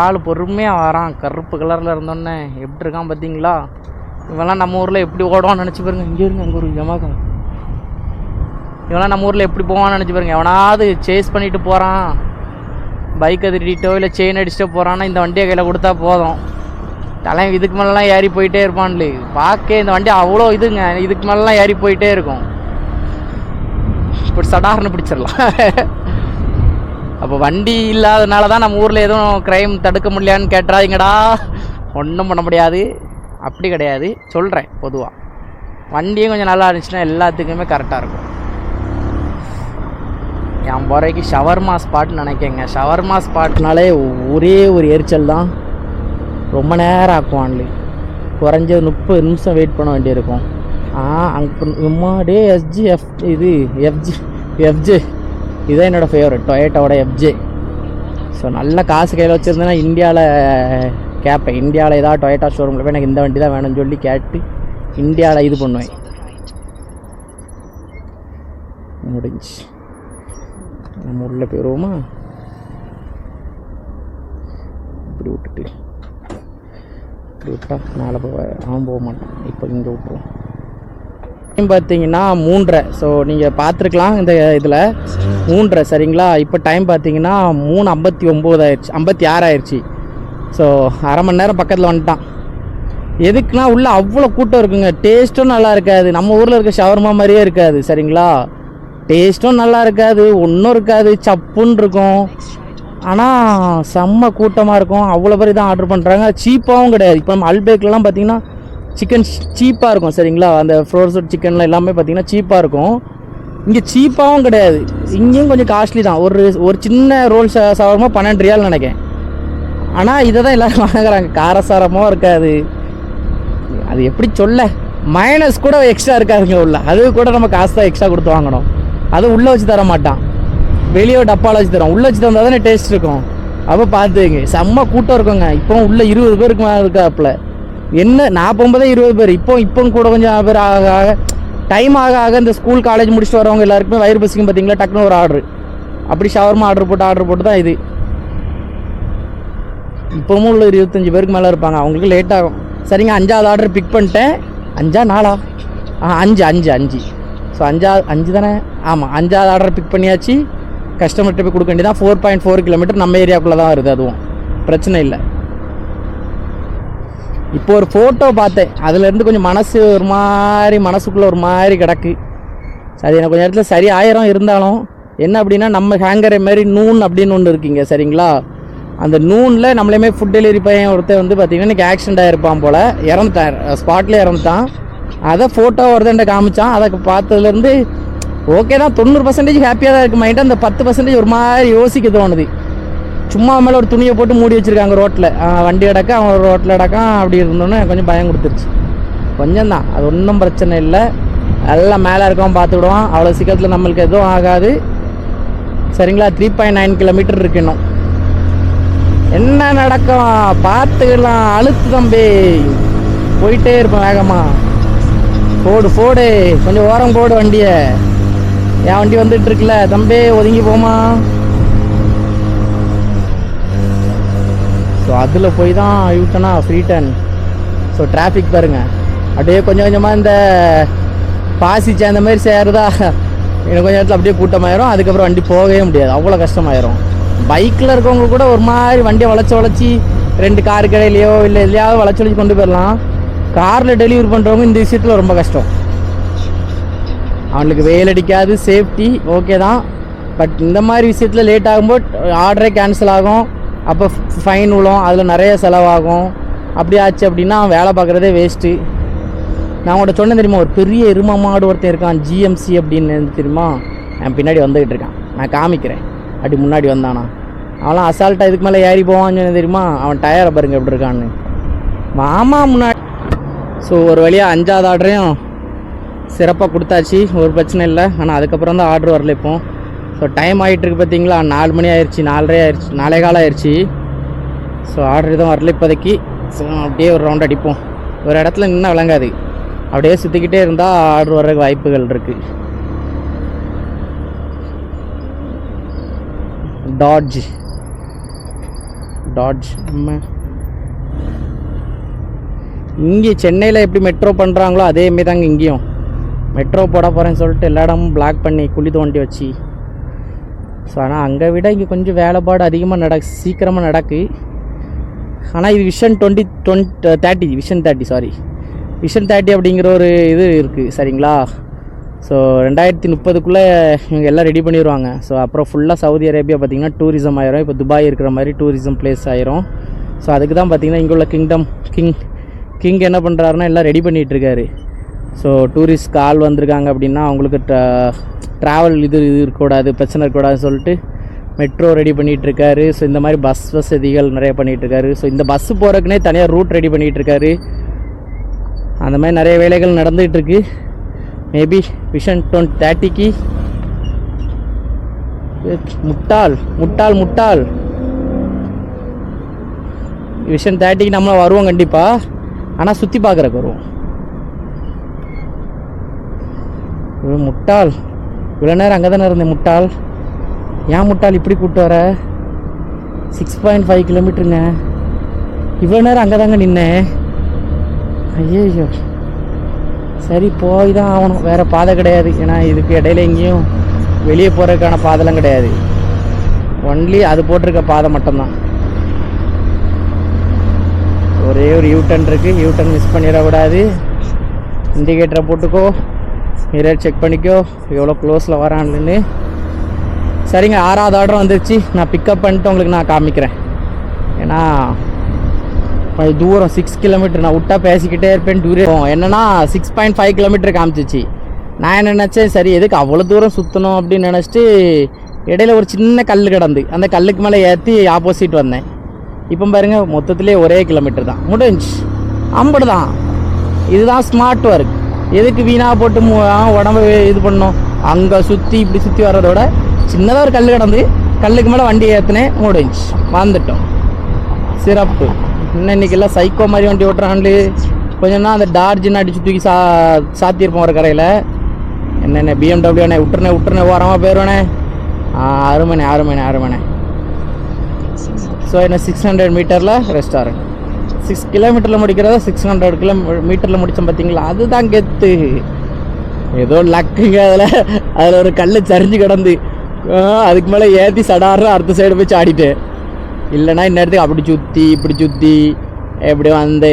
S3: ஆள் பொறுமையாக வரான். கருப்பு கலரில் இருந்தோன்னே எப்படி இருக்கான் பார்த்தீங்களா? இவெல்லாம் நம்ம ஊரில் எப்படி ஓடுவான்னு நினச்சி பாருங்க. இங்கே இருங்க, அங்கே ஒரு ஜமாக்கா. இவெல்லாம் நம்ம ஊரில் எப்படி போவான்னு நினச்சி பாருங்க. எவனாவது சேஸ் பண்ணிட்டு போகிறான், பைக் திருடிட்டோ இல்லை செயின் அடிச்சுட்டோ போகிறான்னா இந்த வண்டியை கையில் கொடுத்தா போதும். தலைவன் இதுக்கு மேலாம் ஏறி போயிட்டே இருப்பான்ல. பார்க்க இந்த வண்டி அவ்வளோ இதுங்க, இதுக்கு மேலாம் ஏறி போயிட்டே இருக்கும். இப்படி சடார்னு பிடிச்சிடலாம். அப்போ வண்டி இல்லாதனால தான் நம்ம ஊரில் எதுவும் க்ரைம் தடுக்க முடியலையான்னு கேட்டுறாதீங்கடா. ஒன்றும் பண்ண முடியாது, அப்படி கிடையாது. சொல்கிறேன் பொதுவாக வண்டியும் கொஞ்சம் நல்லா இருந்துச்சுன்னா எல்லாத்துக்குமே கரெக்டாக இருக்கும். என் போகிறக்கு ஷவர்மா ஸ்பாட்னு நினைக்கங்க. ஷவர்மா ஸ்பாட்னாலே ஒரே ஒரு எரிச்சல் தான். ரொம்ப நேரம் ஆக்குவான்ல, குறைஞ்ச 30 நிமிஷம் வெயிட் பண்ண வேண்டியிருக்கும். அங்கே எஃப்ஜே இதுதான் என்னோடய ஃபேவரட், டொயோட்டாவோட எஃப்ஜே. ஸோ நல்ல காசு கையில் வச்சுருந்தேன்னா இந்தியாவில் கேட்பேன். இந்தியாவில் ஏதாவது டொயோட்டா ஷோரூமில் போய் எனக்கு இந்த வண்டி தான் வேணும்னு சொல்லி கேட்டு இந்தியாவில் இது பண்ணுவேன். முடிஞ்சு நம்ம உள்ள போயிடுவோமா? இப்படி விட்டா மேலே போக மாட்டான். இப்போ இங்கே விட்டுருவோம். பார்த்தீங்கன்னா 3:30. ஸோ நீங்கள் பார்த்துருக்கலாம் இந்த இதில் 3:30 சரிங்களா? இப்போ டைம் பார்த்தீங்கன்னா 3:59 ஆயிடுச்சு, 56 ஆயிடுச்சு. ஸோ அரை மணி நேரம் பக்கத்தில் வந்துட்டான். எதுக்குன்னா உள்ளே அவ்வளோ கூட்டம் இருக்குங்க. டேஸ்ட்டும் நல்லா இருக்காது, நம்ம ஊரில் இருக்க ஷவர்மா மாதிரியே இருக்காது சரிங்களா? டேஸ்ட்டும் நல்லா இருக்காது, ஒன்றும் இருக்காது, சப்புன்னு இருக்கும். ஆனால் செம்ம கூட்டமாக இருக்கும். அவ்வளோ பேர் தான் ஆர்டர் பண்ணுறாங்க. சீப்பாகவும் கிடையாது. இப்போ நம்ம அல்பேக்லாம் பார்த்தீங்கன்னா சிக்கன் சீப்பாக இருக்கும் சரிங்களா? அந்த ஃப்ரோசன் சிக்கன்லாம் எல்லாமே பார்த்தீங்கன்னா சீப்பாக இருக்கும். இங்கே சீப்பாகவும் கிடையாது, இங்கேயும் கொஞ்சம் காஸ்ட்லி தான். ஒரு சின்ன ரோல் ஷவர்மா 12 ரியால் நினைக்கிறேன். ஆனால் இதை தான் எல்லோரும் வாங்குறாங்க. காரசாரமாக இருக்காது. அது எப்படி சொல்ல, மைனஸ் கூட எக்ஸ்ட்ரா இருக்காதுங்க உள்ள. அது கூட நம்ம காசு தான் எக்ஸ்ட்ரா கொடுத்து வாங்கணும். அது உள்ளே வச்சு தர மாட்டான், வெளியே டப்பாவில் வச்சு தரோம். உள்ளே வச்சு தந்தால் தானே டேஸ்ட் இருக்கும். அப்போ பார்த்துங்க, செம்ம கூட்டம் இருக்குங்க. இப்போ உள்ளே 20 பேருக்கு மேலே இருக்காப்புல. என்ன நான் போகும்போதே 20 பேர். இப்போ கூட கொஞ்சம் பேர் ஆக டைம் ஆக இந்த ஸ்கூல் காலேஜ் முடிச்சுட்டு வரவங்க எல்லாருக்குமே வயிறு பசிக்கும் பார்த்தீங்களா? டக்குனு ஒரு ஆர்டர் அப்படி ஷவர்மா ஆர்டர் போட்டு தான் இது. இப்போவும் உள்ள 25 பேருக்கு மேலே இருப்பாங்க. அவங்களுக்கு லேட் ஆகும். சரிங்க, 5வது ஆர்டர் பிக் பண்ணிட்டேன். 5 4 5 ஸோ 5 தானே? ஆமாம், 5வது ஆர்டர் பிக் பண்ணியாச்சு. கஸ்டமர்கிட்ட போய் கொடுக்க வேண்டியதான். 4.4 கிலோமீட்டர் நம்ம ஏரியாவுக்குள்ளே தான் வருது. அதுவும் பிரச்சனை இல்லை. இப்போ ஒரு ஃபோட்டோ பார்த்தேன், அதுலேருந்து கொஞ்சம் மனசுக்குள்ளே ஒரு மாதிரி கிடக்கு. அது எனக்கு கொஞ்சம் இடத்துல சரி 1000 இருந்தாலும் என்ன அப்படின்னா, நம்ம ஹேங்கரை மாதிரி நூன் அப்படின்னு ஒன்று இருக்குங்க சரிங்களா? அந்த நூனில் நம்மளையுமே ஃபுட் டெலிவரி பையன் ஒருத்தர் வந்து பார்த்திங்கன்னா இன்றைக்கி ஆக்சிடெண்ட் ஆகிருப்பான் போல், இறந்துட்டான், ஸ்பாட்லேயே இறந்துட்டான். அதை ஃபோட்டோ ஒருத்தன்ட்ட காமிச்சான். அதை பார்த்ததுலேருந்து ஓகே தான், 90% ஹாப்பியாக தான் இருக்குது மைண்ட். அந்த 10% ஒரு மாதிரி யோசிக்க தோணுது. சும்மா மேலே ஒரு துணியை போட்டு மூடி வச்சுருக்காங்க ரோட்டில், வண்டி கிடக்க அவன் ரோட்டில் கிடக்கான். அப்படி இருந்தோன்னே கொஞ்சம் பயம் கொடுத்துருச்சு. கொஞ்சம் தான், அது ஒன்றும் பிரச்சனை இல்லை. எல்லாம் மேலே இருக்கவன் பார்த்துக்கிடுவான். அவ்வளோ சீக்கிரத்தில் நம்மளுக்கு எதுவும் ஆகாது சரிங்களா? 3.9 கிலோமீட்டர் இருக்கணும். என்ன நடக்கும் பார்த்துக்கலாம். அழுத்து தம்பி, போயிட்டே இருப்பேன் வேகமாக. போடு கொஞ்சம் ஓரம் போடு வண்டியை. என் வண்டி வந்துட்டு இருக்குல்ல தம்பி, ஒதுங்கி போமா. ஸோ அதில் போய் தான் யூட்டனா ஃப்ரீ டர்ன். ஸோ டிராஃபிக் பாருங்கள், அப்படியே கொஞ்சம் கொஞ்சமாக இந்த பாசி சேர்ந்த மாதிரி சேருதா, இன்னும் கொஞ்சம் இடத்துல அப்படியே கூட்டமாயிரும். அதுக்கப்புறம் வண்டி போகவே முடியாது, அவ்வளோ கஷ்டமாயிரும். பைக்கில் இருக்கவங்க கூட ஒரு மாதிரி வண்டியை வளைச்சி 2 காருக்கு இடையிலையோ இல்லை எதையாவது வளைச்சி கொண்டு போயிடலாம். காரில் டெலிவரி பண்ணுறவங்க இந்த விஷயத்தில் ரொம்ப கஷ்டம். அவனுக்கு வெயில் அடிக்காது, சேஃப்டி ஓகே தான். பட் இந்த மாதிரி விஷயத்தில் லேட் ஆகும்போது ஆர்டரே கேன்சல் ஆகும். அப்போ ஃபைன் விழும், அதில் நிறைய செலவாகும். அப்படி ஆச்சு அப்படின்னா வேலை பார்க்குறதே வேஸ்ட்டு. நான் உங்கள்கிட்ட சொன்னேன் தெரியுமா, ஒரு பெரிய எரும மாடு ஒருத்தன் இருக்கான் ஜிஎம்சி அப்படின்னு தெரியுமா, என் பின்னாடி வந்துக்கிட்டு இருக்கான். நான் காமிக்கிறேன், அப்படி முன்னாடி வந்தானா. அவன்லாம் அசால்ட்டாக இதுக்கு மேலே ஏறி போவான்னு சொன்னேன் தெரியுமா. அவன் டயரை பாருங்க எப்படி இருக்கான்னு. மாமா முன்னாடி. ஸோ ஒரு வழியாக 5வது ஆர்டரையும் சிறப்பாக கொடுத்தாச்சு, ஒரு பிரச்சனை இல்லை. ஆனால் அதுக்கப்புறம் தான் ஆர்டர் வரல இப்போ. ஸோ டைம் ஆகிட்டுருக்கு பார்த்தீங்களா, 4 மணி ஆயிடுச்சு, 4:30 ஆயிடுச்சு, 4:15 ஆயிடுச்சு. ஸோ ஆர்டர் எதுவும் வரல இப்போதைக்கு. ஸோ அப்படியே ஒரு ரவுண்ட் அடிப்போம். ஒரு இடத்துல நின்று விளங்காது, அப்படியே சுற்றிக்கிட்டே இருந்தால் ஆர்டர் வர்றதுக்கு வாய்ப்புகள் இருக்குது. டாட்ஜ் இங்கே சென்னையில் எப்படி மெட்ரோ பண்ணுறாங்களோ அதேமாரி தாங்க இங்கேயும் மெட்ரோ போட போகிறேன்னு சொல்லிட்டு எல்லா இடமும் பிளாக் பண்ணி குழி தோண்டி வச்சு. ஸோ ஆனால் அங்கே விட இங்கே கொஞ்சம் வேலைப்பாடு அதிகமாக சீக்கிரமாக நடக்கு. ஆனால் இது விஷன் 2030 விஷன் 30 அப்படிங்கிற ஒரு இது இருக்குது சரிங்களா. ஸோ 2030க்குள்ளே இவங்க எல்லாம் ரெடி பண்ணிடுவாங்க. ஸோ அப்புறம் ஃபுல்லாக சவுதி அரேபியா பார்த்திங்கன்னா டூரிசம் ஆயிரும். இப்போ துபாய் இருக்கிற மாதிரி டூரிசம் பிளேஸ் ஆயிரும். ஸோ அதுக்கு தான் பார்த்திங்கன்னா இங்கே உள்ள கிங் என்ன பண்ணுறாருன்னா எல்லாம் ரெடி பண்ணிகிட்ருக்காரு. ஸோ டூரிஸ்ட்க்கு ஆள் வந்திருக்காங்க அப்படின்னா அவங்களுக்கு ட்ராவல் இது இருக்கக்கூடாது, பிரச்சனை இருக்கக்கூடாதுன்னு சொல்லிட்டு மெட்ரோ ரெடி பண்ணிகிட்ருக்காரு. ஸோ இந்த மாதிரி பஸ் வசதிகள் நிறைய பண்ணிகிட்ருக்காரு. ஸோ இந்த பஸ்ஸு போகிறதுக்குனே தனியாக ரூட் ரெடி பண்ணிகிட்ருக்காரு. அந்த மாதிரி நிறைய வேலைகள் நடந்துகிட்ருக்கு. மேபி விஷன் 2030க்கு முட்டாள் விஷன் 30க்கு நம்மள வருவோம் கண்டிப்பாக. ஆனால் சுற்றி பார்க்குறக்கு வருவோம். முட்டாள் இவ்வளோ நேரம் அங்கே தானே இருந்தேன். முட்டாள் ஏன் முட்டாள் இப்படி கூப்பிட்டு வர? 6.5 கிலோமீட்டருங்க. இவ்வளோ நேரம் அங்கே தாங்க நின்னேன். ஐயோ சரி போய் தான் ஆகணும், வேறு பாதை கிடையாது. ஏன்னா இதுக்கு இடையில எங்கேயும் வெளியே போகிறதுக்கான பாதைலாம் கிடையாது. ஒன்லி அது போட்டிருக்க பாதை மட்டும்தான். ஒரே ஒரு யூட்டன் இருக்குது, யூட்டன் மிஸ் பண்ணிடக்கூடாது. இண்டிகேட்டரை போட்டுக்கோ, மிரர் செக் பண்ணிக்கோ எவ்வளோ க்ளோஸில் வரான்னு. சரிங்க, 6வது ஆர்டர் வந்துருச்சு. நான் பிக்கப் பண்ணிட்டு உங்களுக்கு நான் காமிக்கிறேன். ஏன்னா கொஞ்சம் தூரம் 6 கிலோமீட்டர் நான் விட்டா பேசிக்கிட்டே இருப்பேன். தூரம் என்னென்னா 6.5 கிலோமீட்டர் காமிச்சிச்சு. நான் என்ன நினச்சேன், சரி எதுக்கு அவ்வளோ தூரம் சுற்றணும் அப்படின்னு நினச்சிட்டு இடையில ஒரு சின்ன கல் கிடந்து அந்த கல்லுக்கு மேலே ஏற்றி ஆப்போசிட் வந்தேன். இப்போ பாருங்கள் மொத்தத்துலேயே ஒரே கிலோமீட்டர் தான் முடிஞ்சு. அம்படு தான். இதுதான் ஸ்மார்ட் ஒர்க். எதுக்கு வீணாக போட்டு உடம்பு இது பண்ணோம். அங்கே சுற்றி இப்படி சுற்றி வர்றதோட சின்னதாக ஒரு கல் கிடந்து கல்லுக்கு மேலே வண்டி ஏற்றினேன், முடிஞ்சு வந்துட்டோம். சிறப்பு. இன்னைக்கெல்லாம் சைக்கோ மாதிரி வண்டி ஓட்டுறான்லு. கொஞ்சம்னா அந்த டார்ஜின்னு அடிச்சு தூக்கி சாத்தியிருப்போம் ஒரு கரையில். என்னென்ன BMW அண்ணே விட்டுருனே ஓரமாக போயிடுவேண்ணே. அருமண்ணே. ஸோ என்ன 600 மீட்டரில் ரெஸ்டாரண்ட். 6 கிலோமீட்டரில் முடிக்கிறத 600 கிலோமீட்டரில் முடித்தோம் பார்த்தீங்களா, அதுதான் கெத்து. ஏதோ லக்குங்க. அதில் ஒரு கல் சரிஞ்சு கிடந்து அதுக்கு மேலே ஏற்றி சடாடுற அடுத்த சைடு போய் சாடிட்டேன். இல்லைனா இந்நேரத்துக்கு அப்படி சுற்றி இப்படி சுற்றி எப்படி வந்து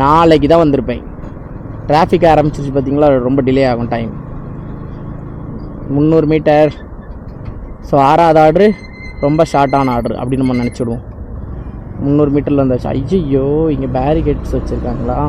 S3: நாளைக்கு தான் வந்திருப்பேன். டிராஃபிக் ஆரம்பிச்சிருச்சு பார்த்தீங்களா, ரொம்ப டிலே ஆகும் டைம். 300 மீட்டர். ஸோ 6வது ஆர்டரு ரொம்ப ஷார்ட்டான ஆர்டர் அப்படின்னு நம்ம நினச்சிடுவோம். 300 மீட்டரில் வந்தாச்சு. ஐயோ இங்கே பேரிகேட்ஸ் வச்சுருக்காங்களா.